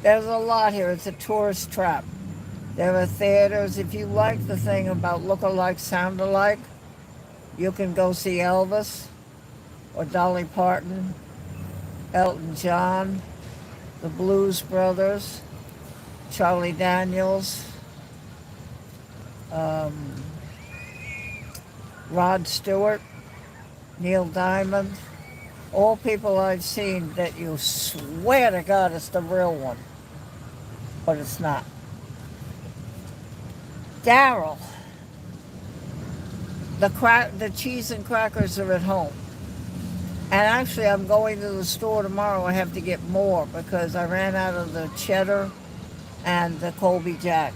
A: There's a lot here. It's a tourist trap. There are theaters. If you like the thing about look-alike, sound-alike, you can go see Elvis or Dolly Parton, Elton John. the Blues Brothers, Charlie Daniels, um, Rod Stewart, Neil Diamond, all people I've seen that you swear to God it's the real one, but it's not. Daryl, the cheese and crackers are at home. And actually, I'm going to the store tomorrow. I have to get more because I ran out of the cheddar and the Colby Jack.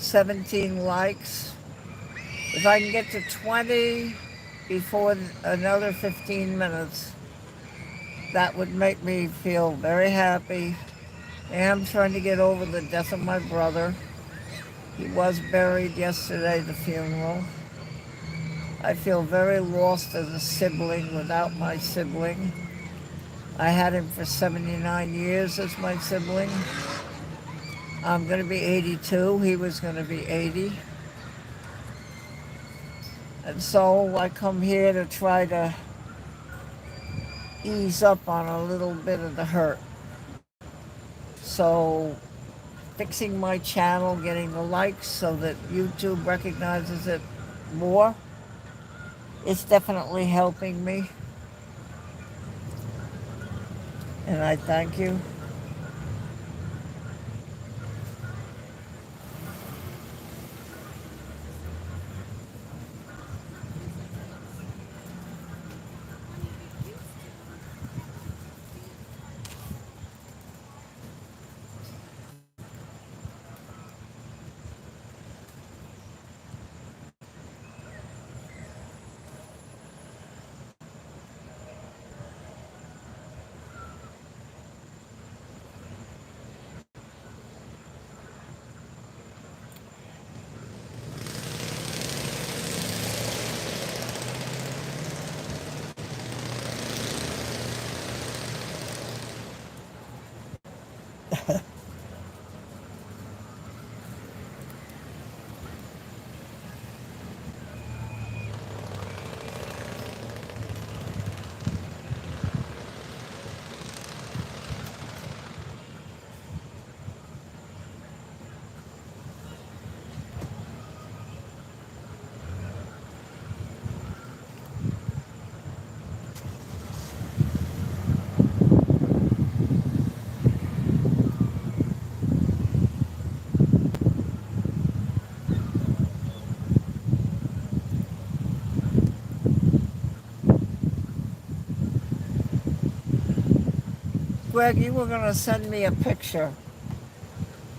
A: $17 likes. If I can get to 20 before another 15 minutes, that would make me feel very happy. I am trying to get over the death of my brother. He was buried yesterday, the funeral. I feel very lost as a sibling without my sibling. I had him for 79 years as my sibling. I'm going to be 82. He was going to be 80. And so I come here to try to ease up on a little bit of the hurt. So fixing my channel, getting the likes so that YouTube recognizes it more, it's definitely helping me. And I thank you. Greg, you were going to send me a picture.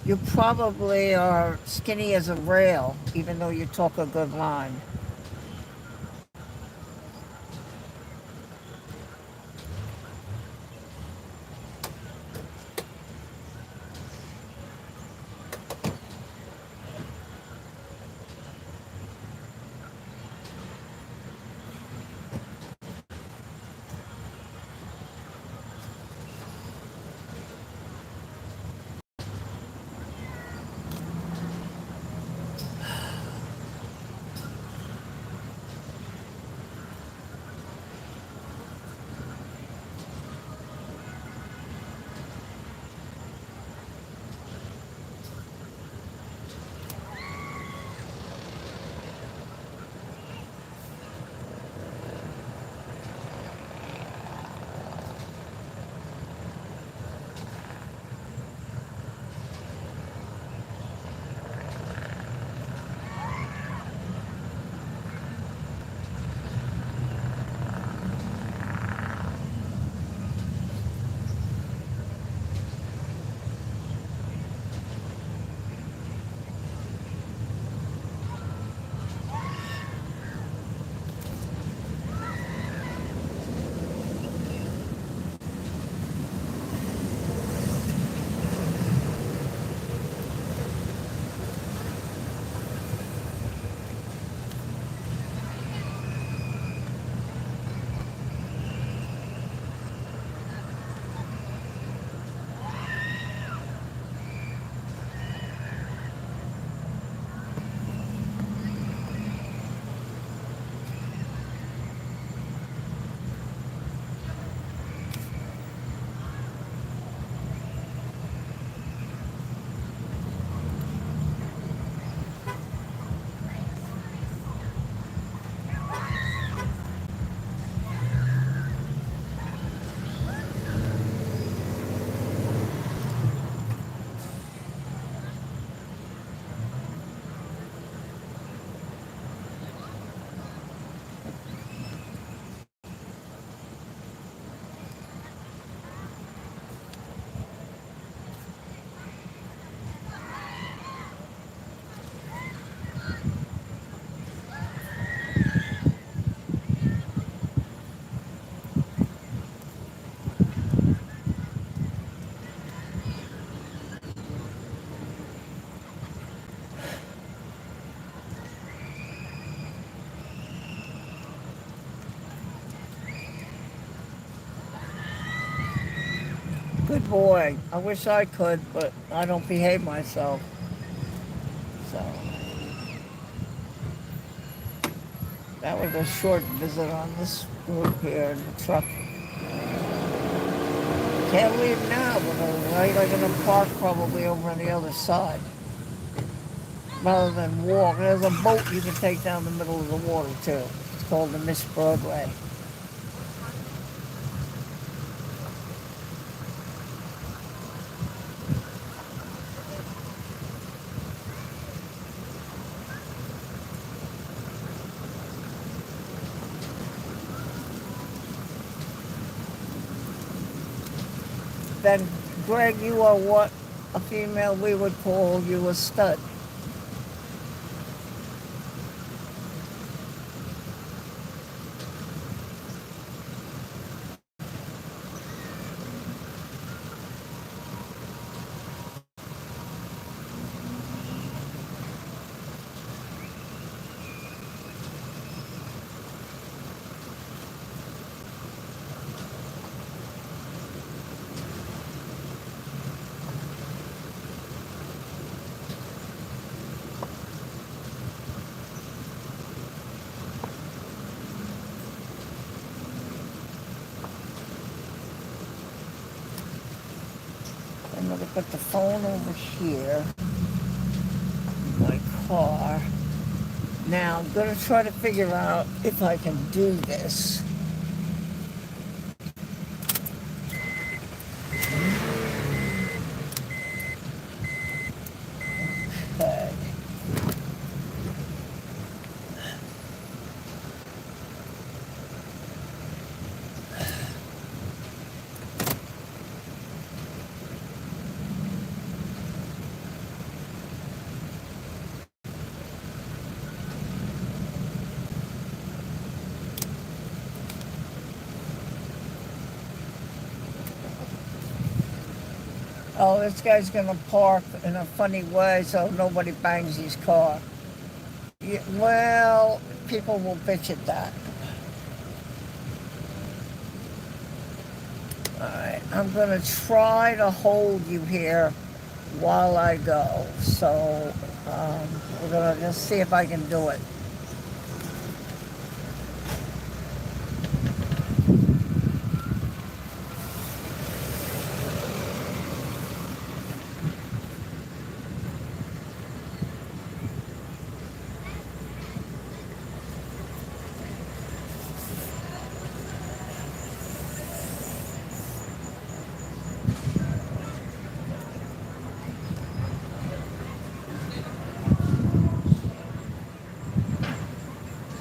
A: You probably are skinny as a rail, even though you talk a good line. Good boy. I wish I could, but I don't behave myself. So that was a short visit on this group here in the truck. Can't leave now because I'm going to park probably over on the other side rather than walk. There's a boat you can take down the middle of the water too. It's called the Miss Broadway. Then, Greg, you are what a female we would call you a stud. I'm going to put the phone over here in my car. Now, I'm going to try to figure out if I can do this. Okay. Oh, this guy's going to park in a funny way so nobody bangs his car. Yeah, well, people will bitch at that. All right, I'm going to try to hold you here while I go. So we're going to just see if I can do it.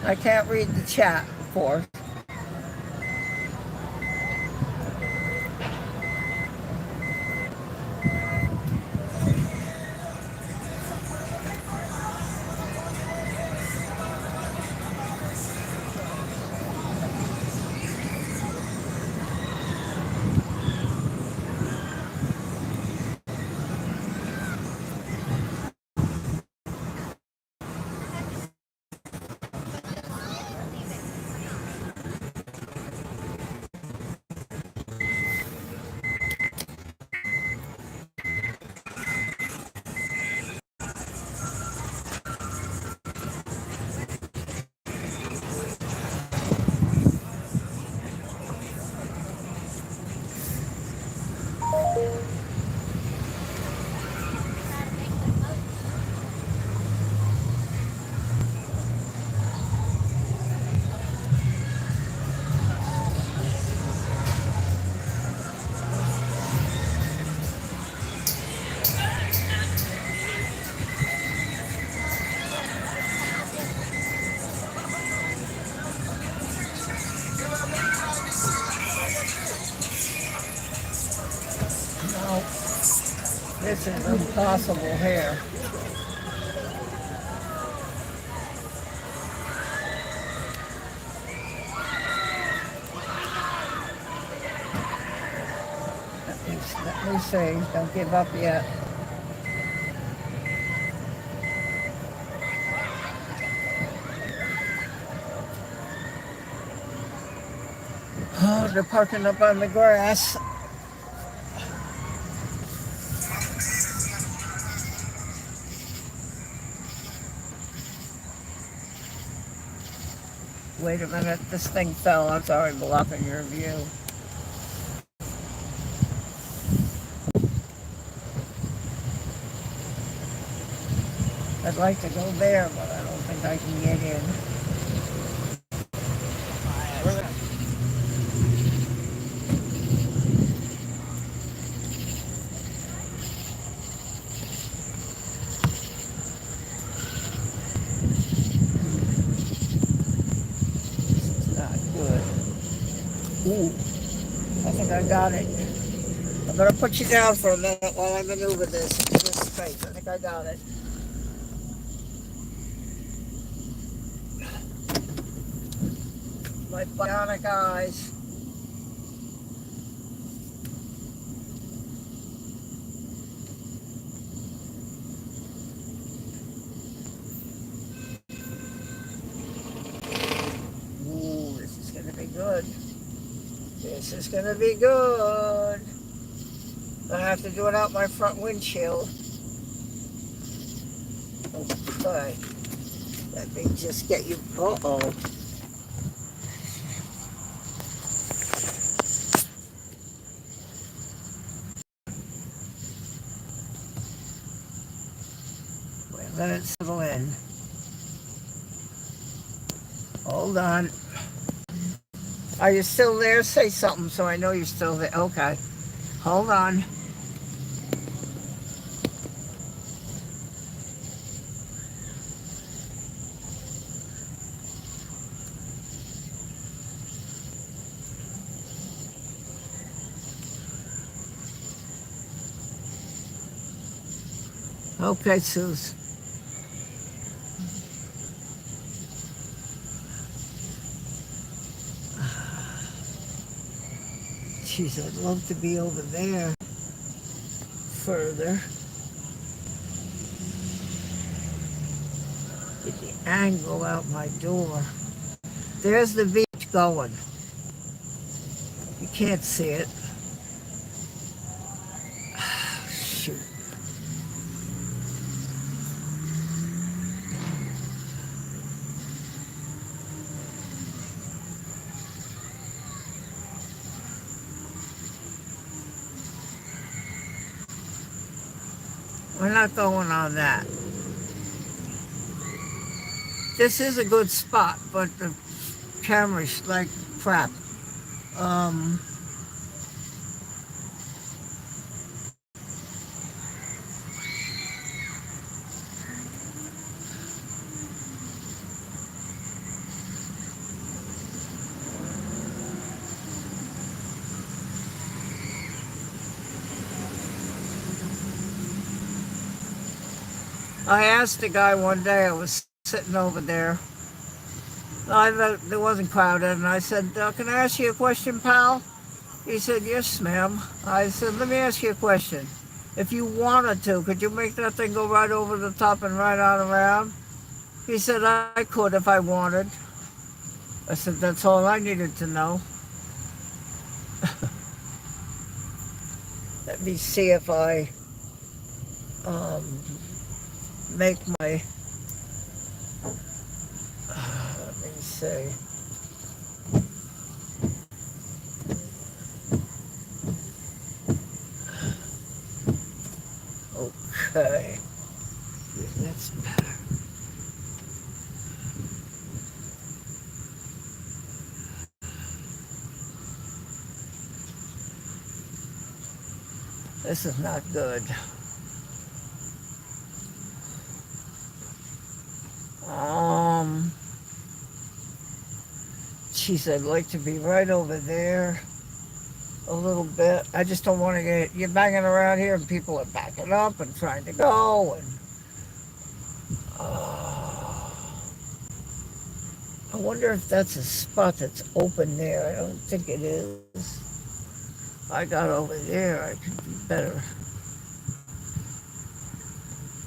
A: I can't read the chat, of course. No, this is impossible here. Let me see. Don't give up yet. Oh, they're parking up on the grass. wait a minute. This thing fell. I'm sorry, blocking your view. I'd like to go there, but I don't think I can get in. Not good. Ooh, I think I got it. I'm gonna put you down for a minute while I maneuver this space. I think I got it. My bionic eyes. Ooh, this is gonna be good. This is gonna be good. I have to do it out my front windshield. Okay. Let me just get you. Uh-oh. Wait, let it settle in. Hold on. Are you still there? Say something so I know you're still there. Okay. Hold on. Okay, Suze. Jeez, I'd love to be over there further. Get the angle out my door. There's the beach going. You can't see it. Shoot. We're not going on that. This is a good spot, but the camera's like crap. Um, I asked the guy one day, I was sitting over there. It wasn't crowded, and I said, can I ask you a question, pal? He said, yes, ma'am. I said, let me ask you a question. If you wanted to, could you make that thing go right over the top and right on around? He said, I could if I wanted. I said, that's all I needed to know. Let me see if I make my, let me see. Okay, that's better. This is not good. Geez, I'd like to be right over there a little bit. I just don't want to you're banging around here and people are backing up and trying to go. And I wonder if that's a spot that's open there. I don't think it is. I got over there, I could be better.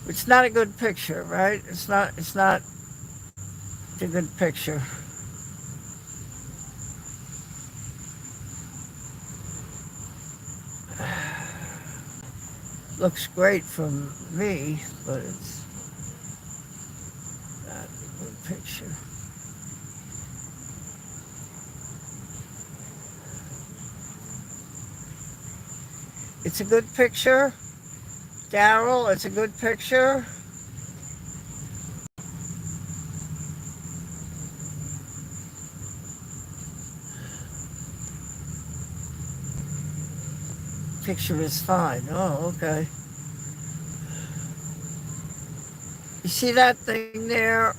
A: It's not a good picture, right? It's not a good picture. Looks great from me, but it's not a good picture. It's a good picture. Daryl, it's a good picture. Picture is fine. Oh, okay. You see that thing there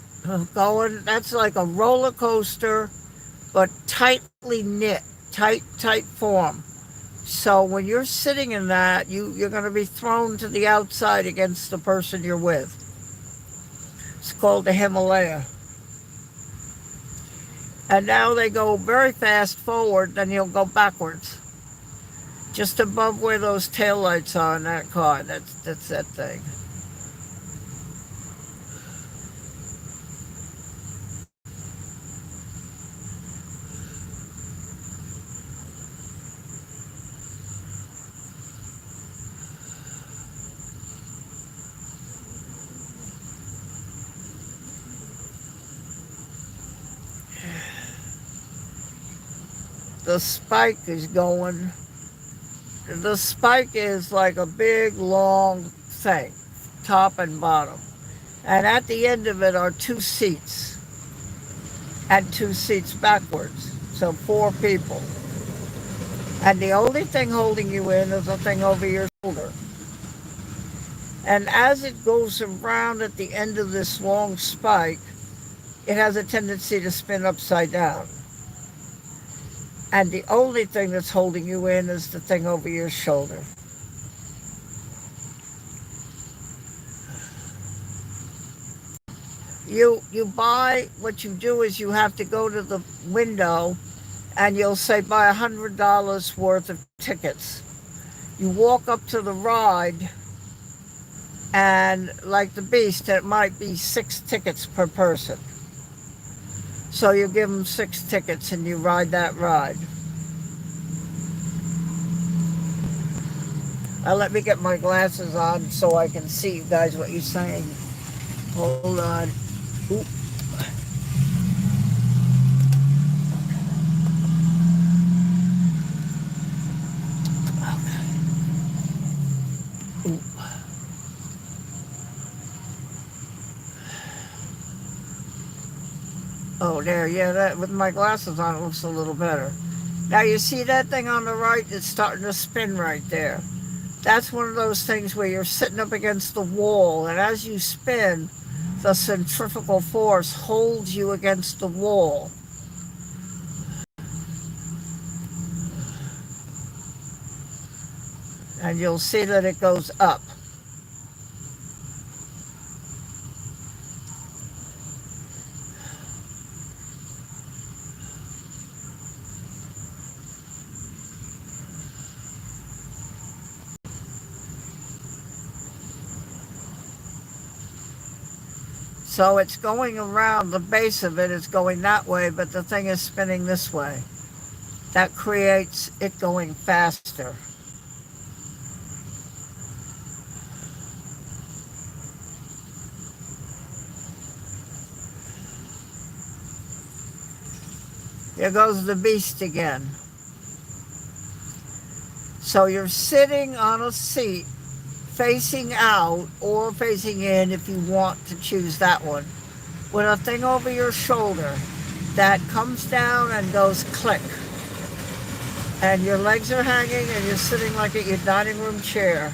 A: going? That's like a roller coaster, but tightly knit, tight form. So when you're sitting in that, you're going to be thrown to the outside against the person you're with. It's called the Himalaya. And now they go very fast forward, then you'll go backwards. Just above where those taillights are in that car. That's that thing. The spike is going. The spike is like a big long thing, top and bottom. And at the end of it are two seats and two seats backwards. So four people. And the only thing holding you in is a thing over your shoulder. And as it goes around at the end of this long spike, it has a tendency to spin upside down. And the only thing that's holding you in is the thing over your shoulder. You buy, what you do is you have to go to the window and you'll say buy $100 worth of tickets. You walk up to the ride and like the beast, it might be 6 tickets per person. So you give them 6 tickets and you ride that ride. Let me get my glasses on so I can see you guys what you're saying. Hold on. Oop. Oop. Oh, there, yeah, that with my glasses on, it looks a little better. Now you see that thing on the right? It's starting to spin right there. That's one of those things where you're sitting up against the wall, and as you spin, the centrifugal force holds you against the wall. And you'll see that it goes up. So it's going around, the base of it is going that way, but the thing is spinning this way. That creates it going faster. There goes the beast again. So you're sitting on a seat facing out or facing in if you want to choose that one, with a thing over your shoulder that comes down and goes click. And your legs are hanging and you're sitting like at your dining room chair.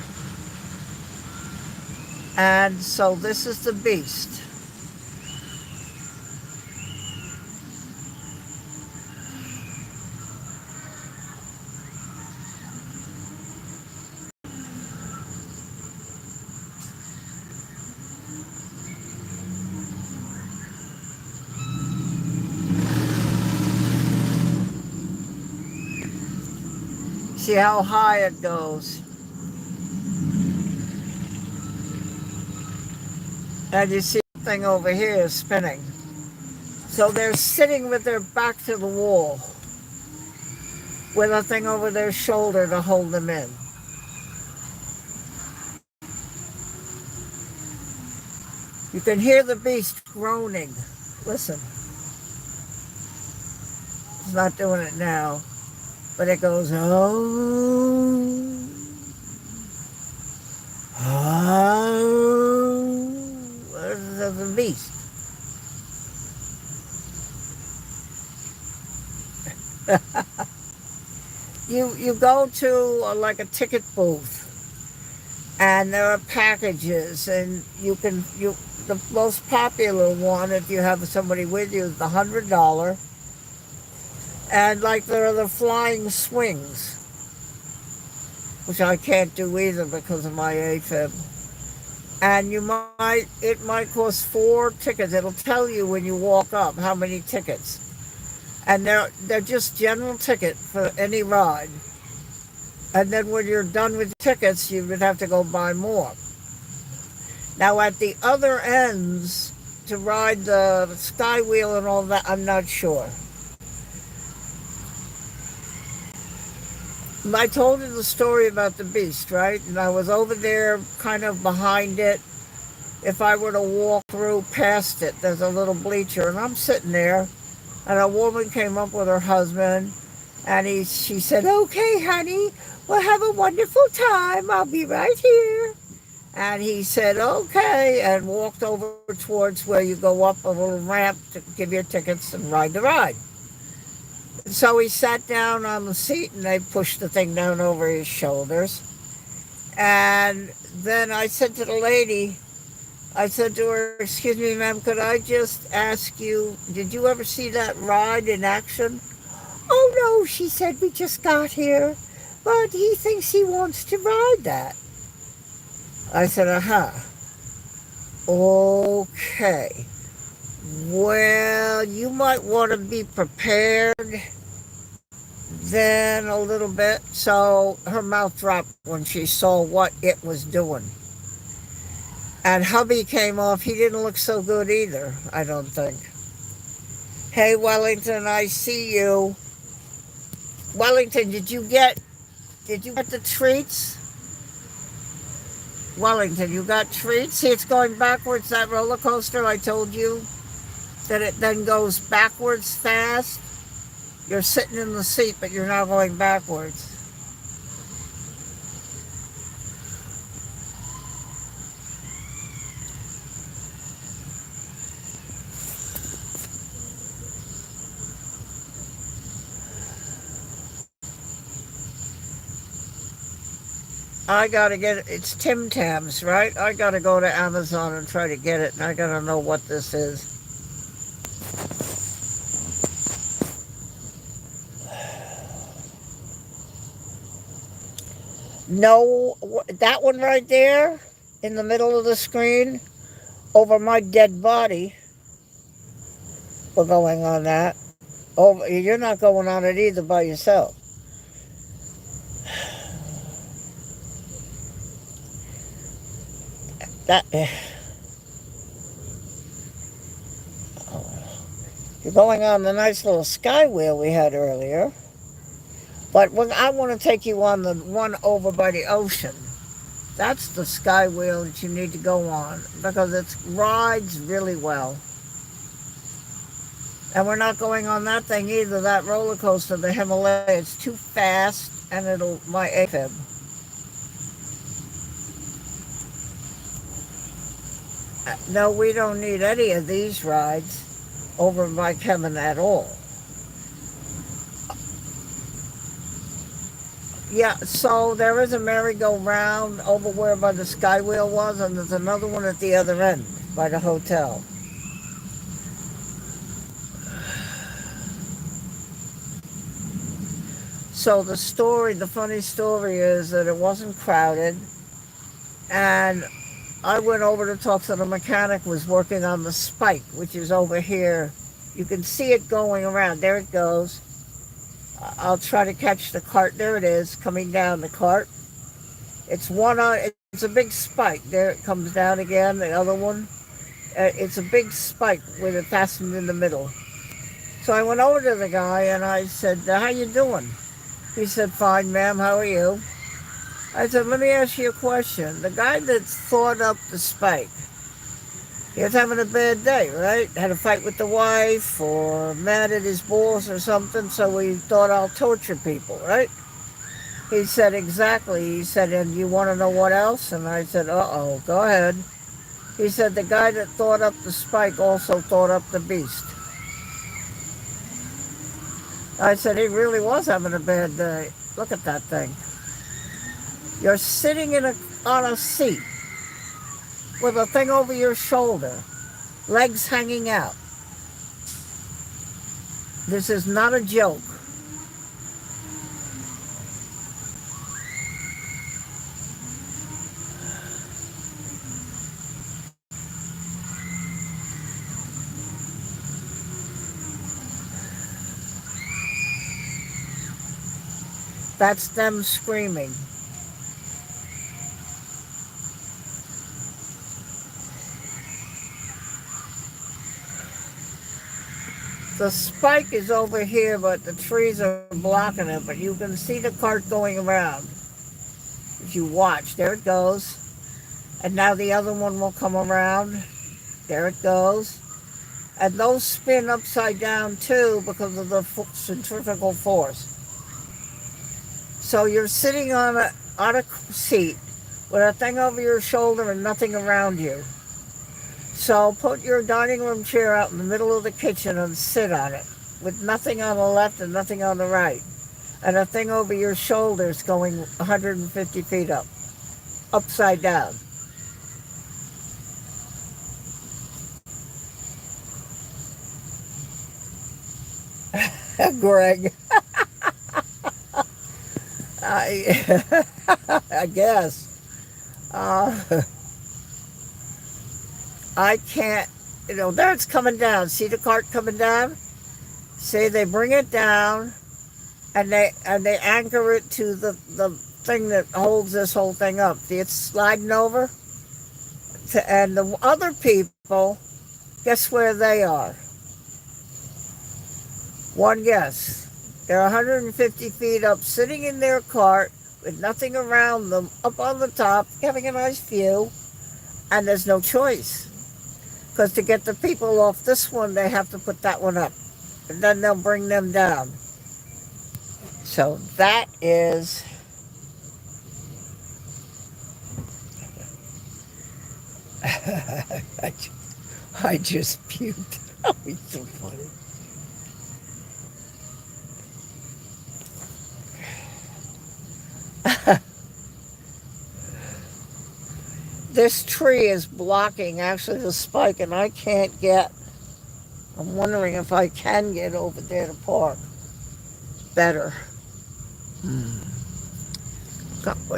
A: And so this is the beast. See how high it goes. And you see the thing over here is spinning. So they're sitting with their back to the wall, with a thing over their shoulder to hold them in. You can hear the beast groaning. Listen. It's not doing it now, but it goes, oh. The beast. You go to like a ticket booth, and there are packages, and you the most popular one, if you have somebody with you, is the $100, and like there are the flying swings, which I can't do either because of my AFib. And it might cost 4 tickets. It'll tell you when you walk up how many tickets, and they're just general ticket for any ride. And then when you're done with tickets, you would have to go buy more. Now at the other ends, to ride the skywheel and all that, I'm not sure. I told you the story about the beast, right? And I was over there kind of behind it. If I were to walk through past it, there's a little bleacher, and I'm sitting there, and a woman came up with her husband, and she said, "Okay, honey, we'll have a wonderful time. I'll be right here." And he said, "Okay," and walked over towards where you go up a little ramp to give your tickets and ride the ride. So he sat down on the seat, and they pushed the thing down over his shoulders. And then I said to the lady, I said to her, "Excuse me, ma'am, could I just ask you, did you ever see that ride in action?" "Oh, no," she said, "we just got here. But he thinks he wants to ride that." I said, "Uh-huh. Okay. Well, you might want to be prepared then a little bit." So her mouth dropped when she saw what it was doing. And hubby came off. He didn't look so good either, I don't think. "Hey, Wellington, I see you. Wellington, did you get the treats? Wellington, you got treats? See, it's going backwards, that roller coaster I told you, that it then goes backwards fast. You're sitting in the seat, but you're not going backwards." I gotta get it. It's Tim Tams, right? I gotta go to Amazon and try to get it, and I gotta know what this is. No, that one right there in the middle of the screen over my dead body. We're going on that. Oh, you're not going on it either by yourself. That you're going on the nice little skywheel we had earlier. But I want to take you on the one over by the ocean. That's the skywheel that you need to go on because it rides really well. And we're not going on that thing either, that roller coaster, the Himalaya. It's too fast, and my AFib. No, we don't need any of these rides over by Kevin at all. Yeah, so there is a merry-go-round over where by the skywheel was, and there's another one at the other end by the hotel. So the funny story is that it wasn't crowded, and I went over to talk to the mechanic who was working on the spike, which is over here. You can see it going around. There it goes. I'll try to catch the cart. There it is, coming down the cart. It's it's a big spike. There it comes down again, the other one. It's a big spike with it fastened in the middle. So I went over to the guy and I said, "How you doing?" He said, "Fine, ma'am, how are you?" I said, "Let me ask you a question. The guy that thought up the spike, he was having a bad day, right? Had a fight with the wife or mad at his boss or something, so he thought, I'll torture people, right?" He said, exactly. He said, and you want to know what else? And I said, uh-oh, go ahead. He said, the guy that thought up the spike also thought up the beast. I said, he really was having a bad day. Look at that thing. You're sitting on a seat with a thing over your shoulder, legs hanging out. This is not a joke. That's them screaming. The spike is over here, but the trees are blocking it, but you can see the cart going around. If you watch, there it goes. And now the other one will come around. There it goes. And those spin upside down too because of the centrifugal force. So you're sitting on a seat with a thing over your shoulder and nothing around you. So put your dining room chair out in the middle of the kitchen and sit on it with nothing on the left and nothing on the right. And a thing over your shoulders going 150 feet up, upside down. Greg, I, I guess. Uh, I can't, there it's coming down. See the cart coming down? See, they bring it down and they anchor it to the thing that holds this whole thing up. See, it's sliding over. And the other people, guess where they are? One guess. They're 150 feet up, sitting in their cart with nothing around them, up on the top, having a nice view, and there's no choice. Because to get the people off this one, they have to put that one up. And then they'll bring them down. So that is... I just puked. That was so funny. This tree is blocking actually the spike, and I can't get. I'm wondering if I can get over there to park better.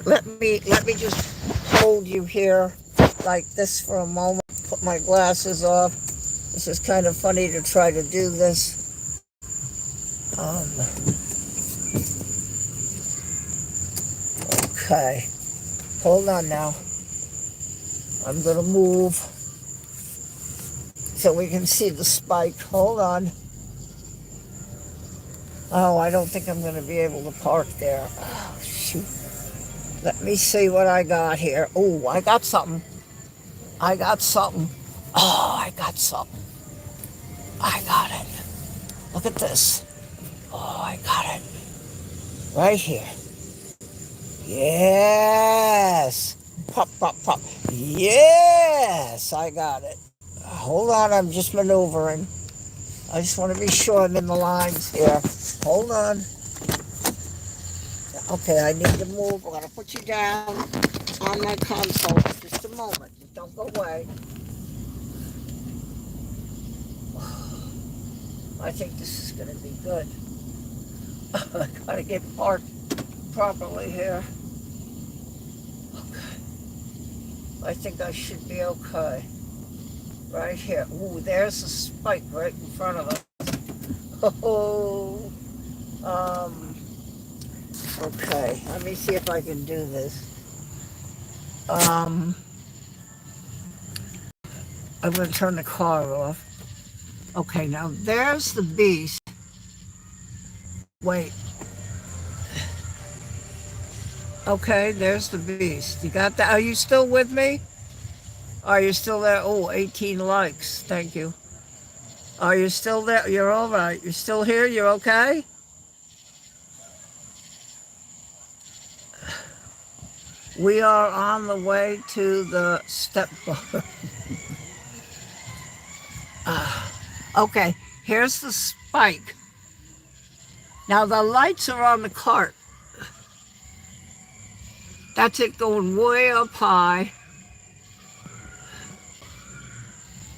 A: Let me just hold you here like this for a moment. Put my glasses off. This is kind of funny to try to do this. Okay, hold on now. I'm gonna move so we can see the spike. Hold on. Oh, I don't think I'm gonna be able to park there. Oh, shoot. Let me see what I got here. Oh, I got something. I got something. Oh, I got something. I got it. Look at this. Oh, I got it. Right here. Yes. Pop, pop, pop. Yes, I got it. Hold on, I'm just maneuvering. I just want to be sure I'm in the lines here. Hold on. Okay, I need to move. I'm going to put you down on my console. Just a moment. Just don't go away. I think this is going to be good. I got to get parked properly here. Okay. I think I should be okay. Right here. Ooh, there's a spike right in front of us. Oh. Okay. Let me see if I can do this. I'm going to turn the car off. Okay, now there's the beast. Wait. Okay, there's the beast. You got that? Are you still with me? Are you still there? Oh, 18 likes. Thank you. Are you still there? You're all right. You're still here? You're okay? We are on the way to the step bar. Okay, here's the spike. Now the lights are on the cart. That's it going way up high.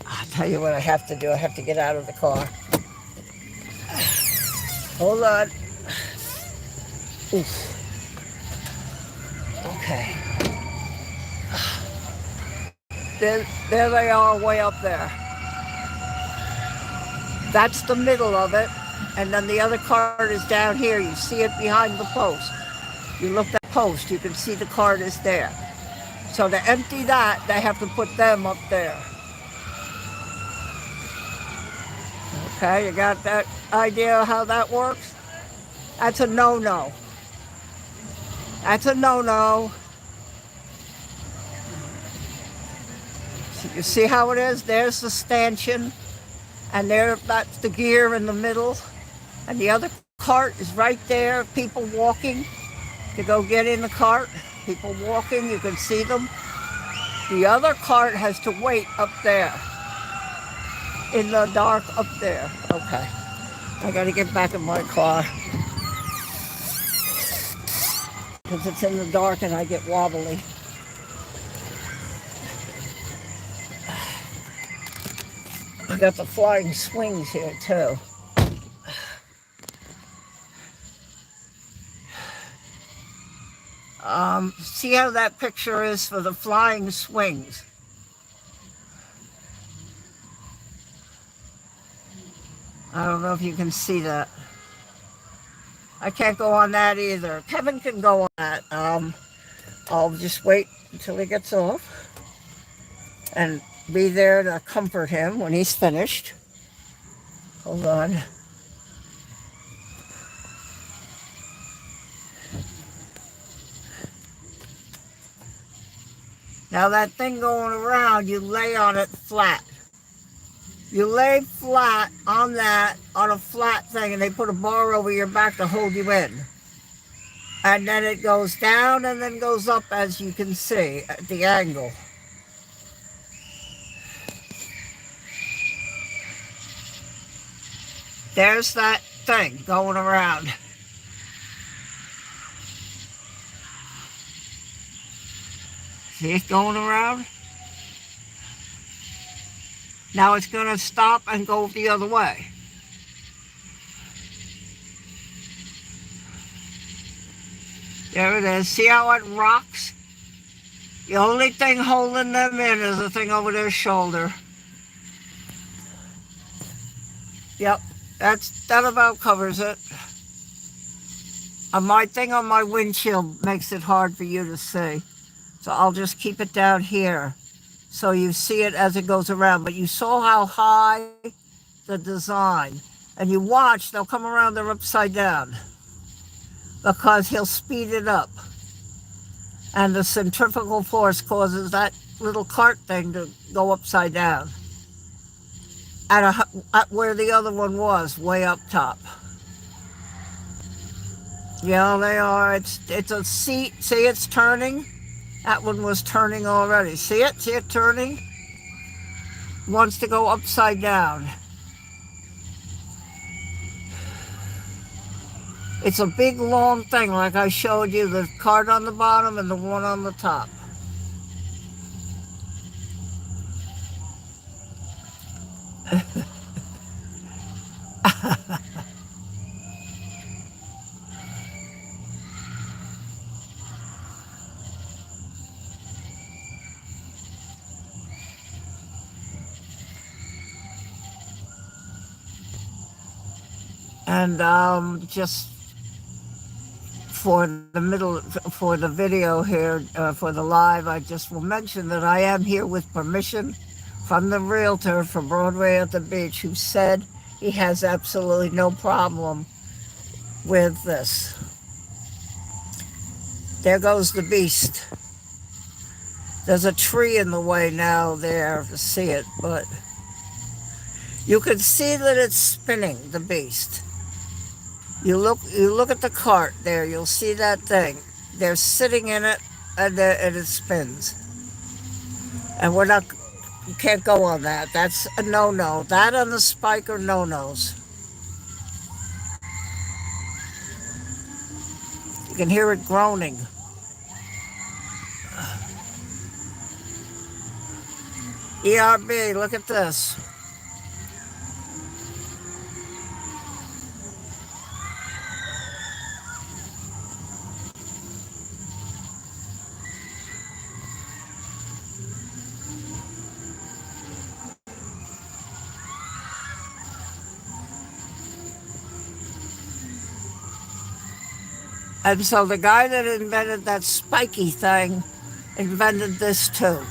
A: I'll tell you what I have to do. I have to get out of the car. Hold on. Oof. Okay. There they are way up there. That's the middle of it. And then the other cart is down here. You see it behind the post. You look at the post, you can see the cart is there. So to empty that, they have to put them up there. Okay, you got that idea how that works? That's a no-no. That's a no-no. So you see how it is? There's the stanchion, and that's the gear in the middle. And the other cart is right there, people walking to go get in the cart. People walking, you can see them. The other cart has to wait up there, in the dark up there. Okay, I gotta get back in my car. Because it's in the dark and I get wobbly. I got the flying swings here too. See how that picture is for the flying swings? I don't know if you can see that. I can't go on that either. Kevin can go on that. I'll just wait until he gets off and be there to comfort him when he's finished. Hold on. Now that thing going around, you lay on it flat. You lay flat on that, on a flat thing, and they put a bar over your back to hold you in. And then it goes down and then goes up, as you can see, at the angle. There's that thing going around. See it going around? Now it's going to stop and go the other way. There it is. See how it rocks? The only thing holding them in is the thing over their shoulder. Yep, that about covers it. My thing on my windshield makes it hard for you to see. So I'll just keep it down here so you see it as it goes around. But you saw how high the design. And you watch, they'll come around, they're upside down. Because he'll speed it up. And the centrifugal force causes that little cart thing to go upside down. At where the other one was, way up top. Yeah, they are. It's a seat. See, it's turning. That one was turning already. See it? See it turning? Wants to go upside down. It's a big, long thing, like I showed you, the cart on the bottom and the one on the top. And just for the video here, for the live, I just will mention that I am here with permission from the Realtor for Broadway at the beach, who said he has absolutely no problem with this. There goes the beast. There's a tree in the way now there to see it, but you can see that it's spinning, the beast. You look at the cart there, you'll see that thing. They're sitting in it and it spins. And we're not, you can't go on that. That's a no-no. That on the spike are no-nos. You can hear it groaning. ERB, look at this. And so the guy that invented that spiky thing invented this too.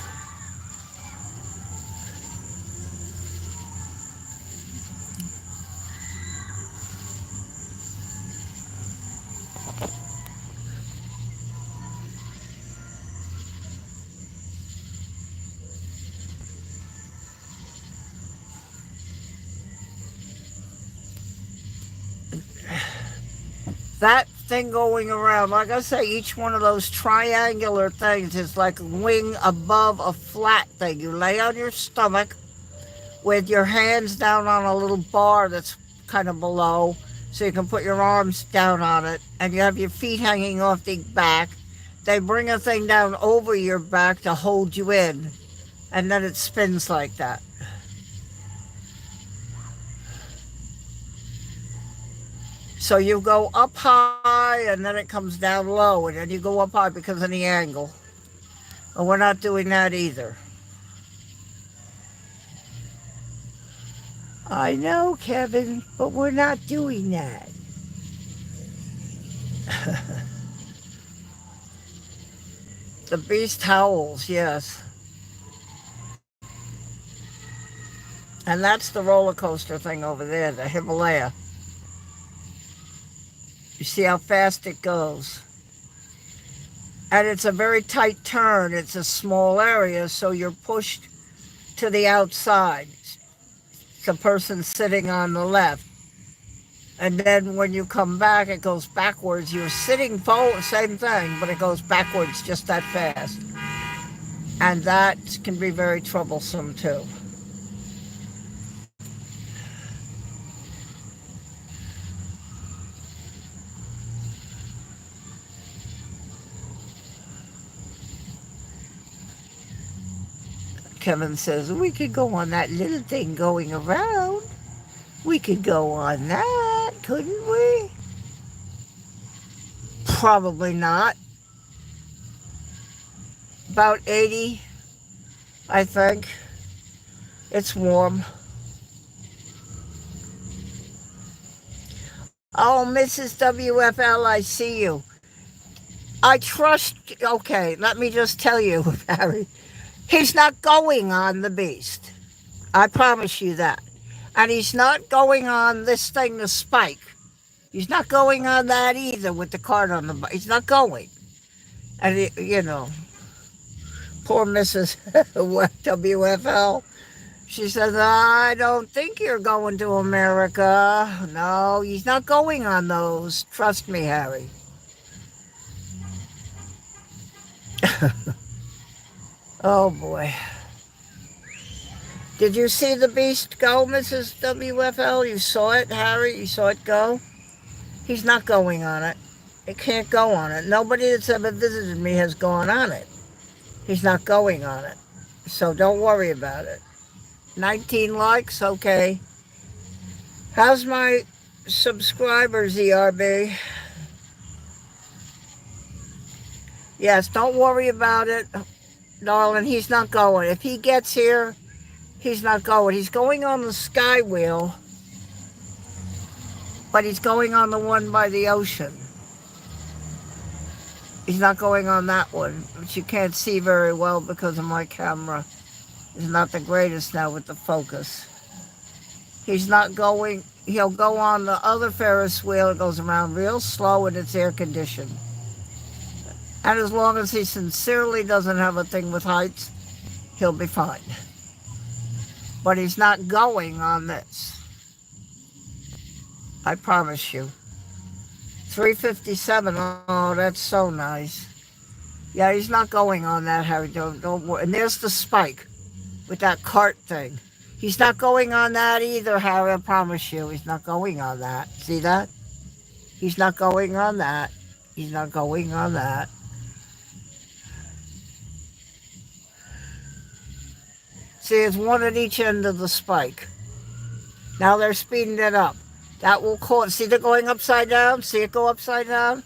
A: That thing going around, like I say, each one of those triangular things is like a wing above a flat thing. You lay on your stomach with your hands down on a little bar that's kind of below, so you can put your arms down on it, and you have your feet hanging off the back. They bring a thing down over your back to hold you in, and then it spins like that. So you go up high and then it comes down low, and then you go up high because of the angle. And we're not doing that either. I know, Kevin, but we're not doing that. The beast howls, yes. And that's the roller coaster thing over there, the Himalaya. You see how fast it goes. And it's a very tight turn. It's a small area, so you're pushed to the outside. The person sitting on the left. And then when you come back, it goes backwards. You're sitting forward, same thing, but it goes backwards just that fast. And that can be very troublesome too. Kevin says, we could go on that little thing going around. We could go on that, couldn't we? Probably not. About 80, I think. It's warm. Oh, Mrs. WFL, I see you. I trust, okay, let me just tell you, Harry, he's not going on the beast. I promise you that. And he's not going on this thing, the spike. He's not going on that either with the card on the bike. He's not going. And, poor Mrs. WFL, she says, I don't think you're going to America. No, he's not going on those. Trust me, Harry. Oh, boy. Did you see the beast go, Mrs. WFL? You saw it, Harry? You saw it go? He's not going on it. It can't go on it. Nobody that's ever visited me has gone on it. He's not going on it. So don't worry about it. 19 likes? Okay. How's my subscribers, ERB? Yes, don't worry about it, darling. He's not going. If he gets here, he's not going. He's going on the skywheel, but he's going on the one by the ocean. He's not going on that one, which you can't see very well because of my camera. It's not the greatest now with the focus. He's not going, he'll go on the other Ferris wheel. It goes around real slow and it's air conditioned. And as long as he sincerely doesn't have a thing with heights, he'll be fine. But he's not going on this. I promise you. 357, oh, that's so nice. Yeah, he's not going on that, Harry. Don't worry. And there's the spike with that cart thing. He's not going on that either, Harry. I promise you, he's not going on that. See that? He's not going on that. He's not going on that. See, it's one at each end of the spike. Now they're speeding it up. That will cause. See, they're going upside down. See it go upside down.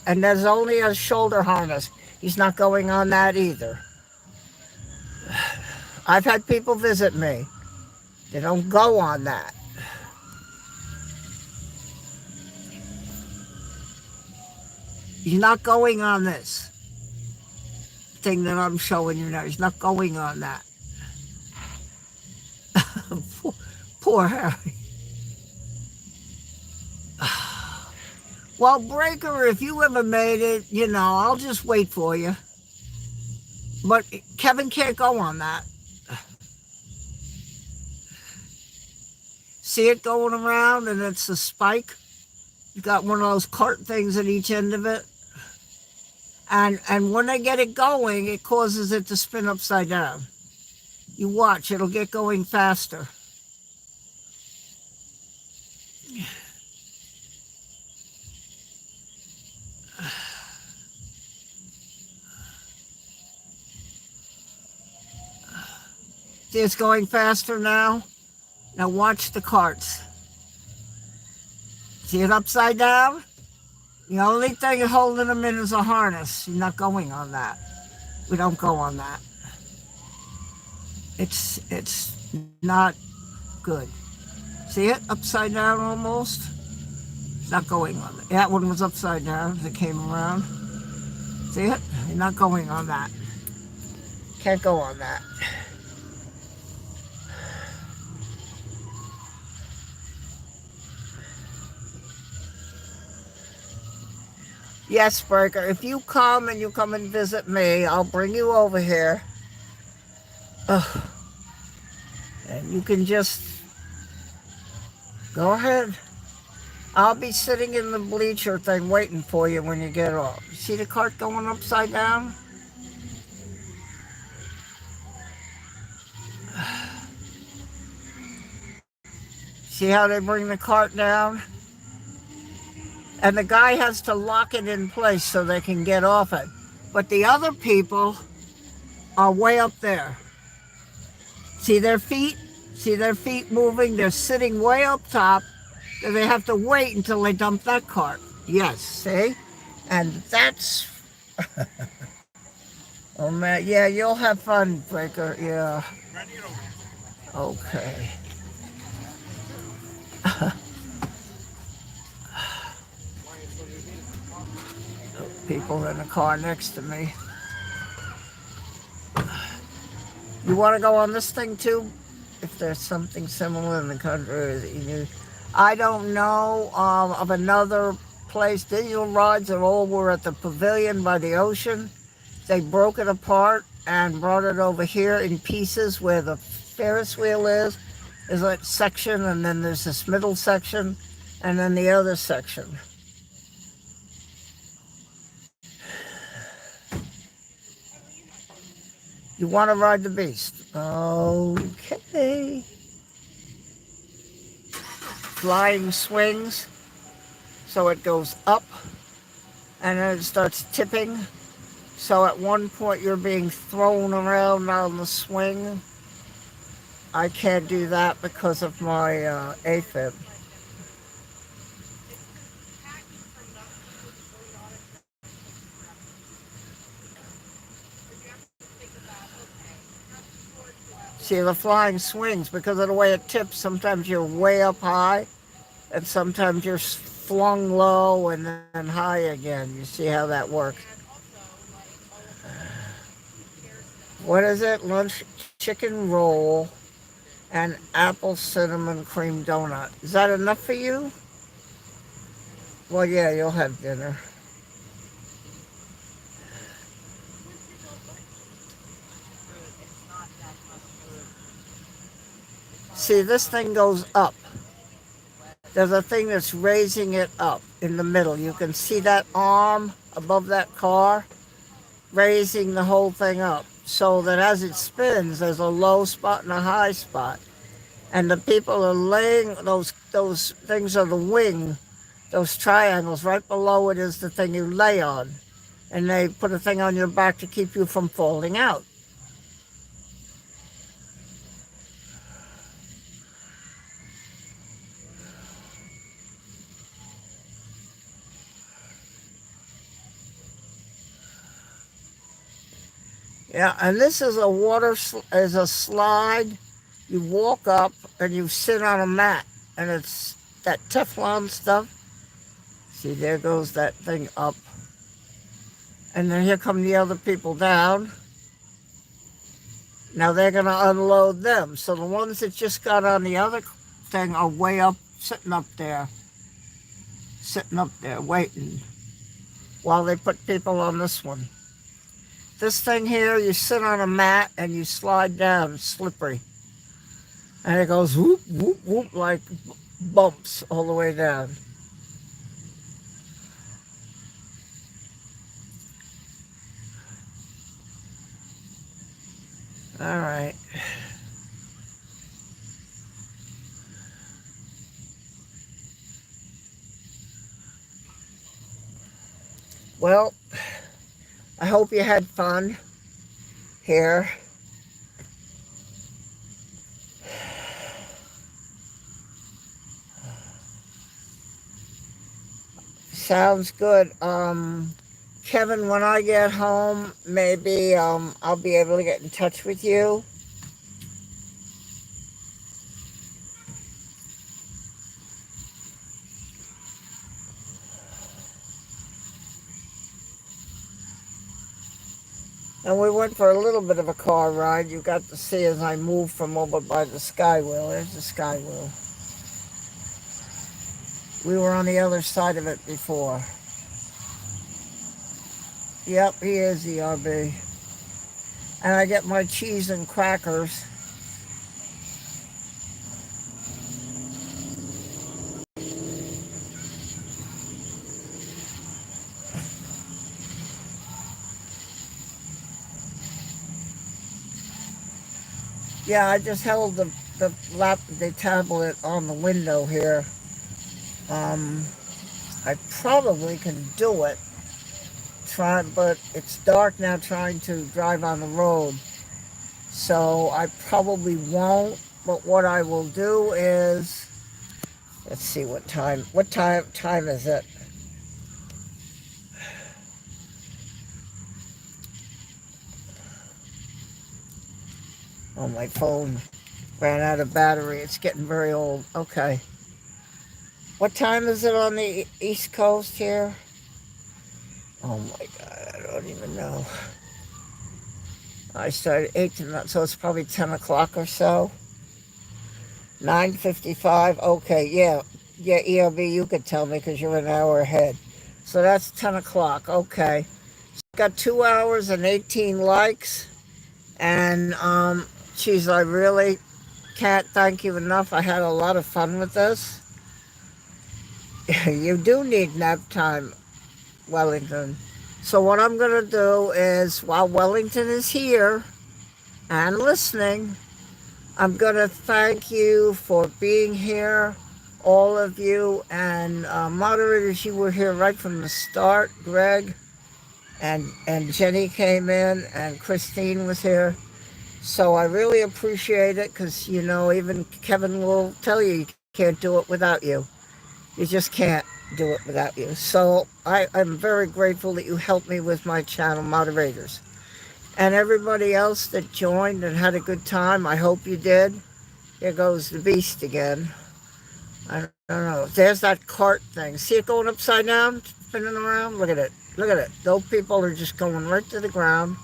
A: And there's only a shoulder harness. He's not going on that either. I've had people visit me. They don't go on that. He's not going on this thing that I'm showing you now. He's not going on that. Poor Harry. Well, Breaker, if you ever made it, I'll just wait for you. But Kevin can't go on that. See it going around, and it's a spike. You got one of those cart things at each end of it. And when they get it going, it causes it to spin upside down. You watch, it'll get going faster. See, it's going faster now. Now watch the carts. See it upside down? The only thing holding them in is a harness. You're not going on that. We don't go on that. It's not good. See it? Upside down almost? It's not going on that. That one was upside down as it came around. See it? You're not going on that. Can't go on that. Yes, Breaker, if you come and visit me, I'll bring you over here. Ugh. And you can just go ahead. I'll be sitting in the bleacher thing waiting for you when you get off. See the cart going upside down? See how they bring the cart down? And the guy has to lock it in place so they can get off it. But the other people are way up there. See their feet? See their feet moving? They're sitting way up top. And they have to wait until they dump that cart. Yes, see? And that's... Oh, man. Yeah, you'll have fun, Breaker. Yeah. Okay. People in the car next to me. You want to go on this thing too? If there's something similar in the country that you knew. I don't know of another place. Digital rides are over at the pavilion by the ocean. They broke it apart and brought it over here in pieces where the Ferris wheel is. There's a section, and then there's this middle section, and then the other section. You want to ride the beast? Okay. Flying swings. So it goes up and then it starts tipping. So at one point you're being thrown around on the swing. I can't do that because of my AFib. See, the flying swings, because of the way it tips, sometimes you're way up high, and sometimes you're flung low and then high again. You see how that works? What is it? Lunch chicken roll and apple cinnamon cream donut. Is that enough for you? Well, yeah, you'll have dinner. See, this thing goes up. There's a thing that's raising it up in the middle. You can see that arm above that car, raising the whole thing up. So that as it spins, there's a low spot and a high spot. And the people are laying those things are the wing, those triangles. Right below it is the thing you lay on. And they put a thing on your back to keep you from falling out. Yeah, and this is is a slide. You walk up and you sit on a mat, and it's that Teflon stuff. See, there goes that thing up, and then here come the other people down. Now they're gonna unload them. So the ones that just got on the other thing are way up, sitting up there, waiting while they put people on this one. This thing here, you sit on a mat and you slide down. It's slippery. And it goes whoop, whoop, whoop, like bumps all the way down. All right. Well, I hope you had fun here. Sounds good. Kevin, when I get home, maybe I'll be able to get in touch with you. And we went for a little bit of a car ride. You got to see as I moved from over by the skywheel. There's the skywheel. We were on the other side of it before. Yep, he is ERB. And I get my cheese and crackers. Yeah, I just held the tablet on the window here. I probably can do it. But it's dark now trying to drive on the road. So I probably won't. But what I will do is, let's see what time is it? Oh, my phone ran out of battery. It's getting very old. Okay. What time is it on the East Coast here? Oh my God, I don't even know. I started 8 to 9, so it's probably 10 o'clock or so. 9:55. Okay, yeah. Yeah, ELB, you could tell me because you're an hour ahead. So that's 10 o'clock. Okay. Got 2 hours and 18 likes. And, geez, I really can't thank you enough. I had a lot of fun with this. You do need nap time, Wellington. So what I'm going to do is, while Wellington is here and listening, I'm going to thank you for being here, all of you, and moderators, you were here right from the start. Greg and Jenny came in, and Christine was here. So I really appreciate it because, even Kevin will tell you can't do it without you. You just can't do it without you. So I'm very grateful that you helped me with my channel moderators. And everybody else that joined and had a good time, I hope you did. Here goes the beast again. I don't know. There's that cart thing. See it going upside down, spinning around? Look at it. Look at it. Those people are just going right to the ground.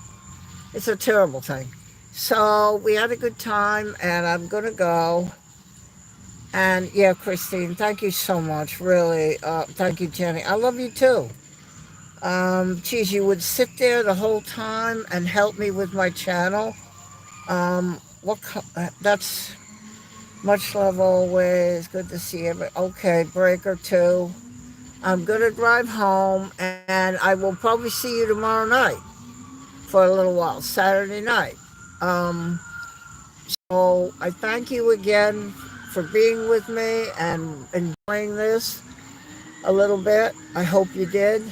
A: It's a terrible thing. So we had a good time, and I'm going to go. And yeah, Christine, thank you so much. Really. Thank you, Jenny. I love you too. Geez, you would sit there the whole time and help me with my channel. That's much love always. Good to see you. Okay, Breaker too. I'm going to drive home, and I will probably see you tomorrow night for a little while, Saturday night. Um, so I thank you again for being with me and enjoying this a little bit. I hope you did.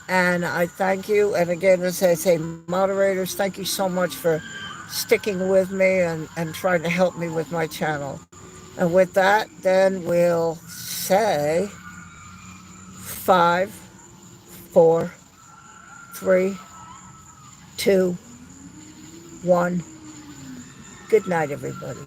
A: And I thank you. And again, as I say, moderators, thank you so much for sticking with me and trying to help me with my channel. And with that, then we'll say 5, 4, 3, 2, 1. Good night, everybody.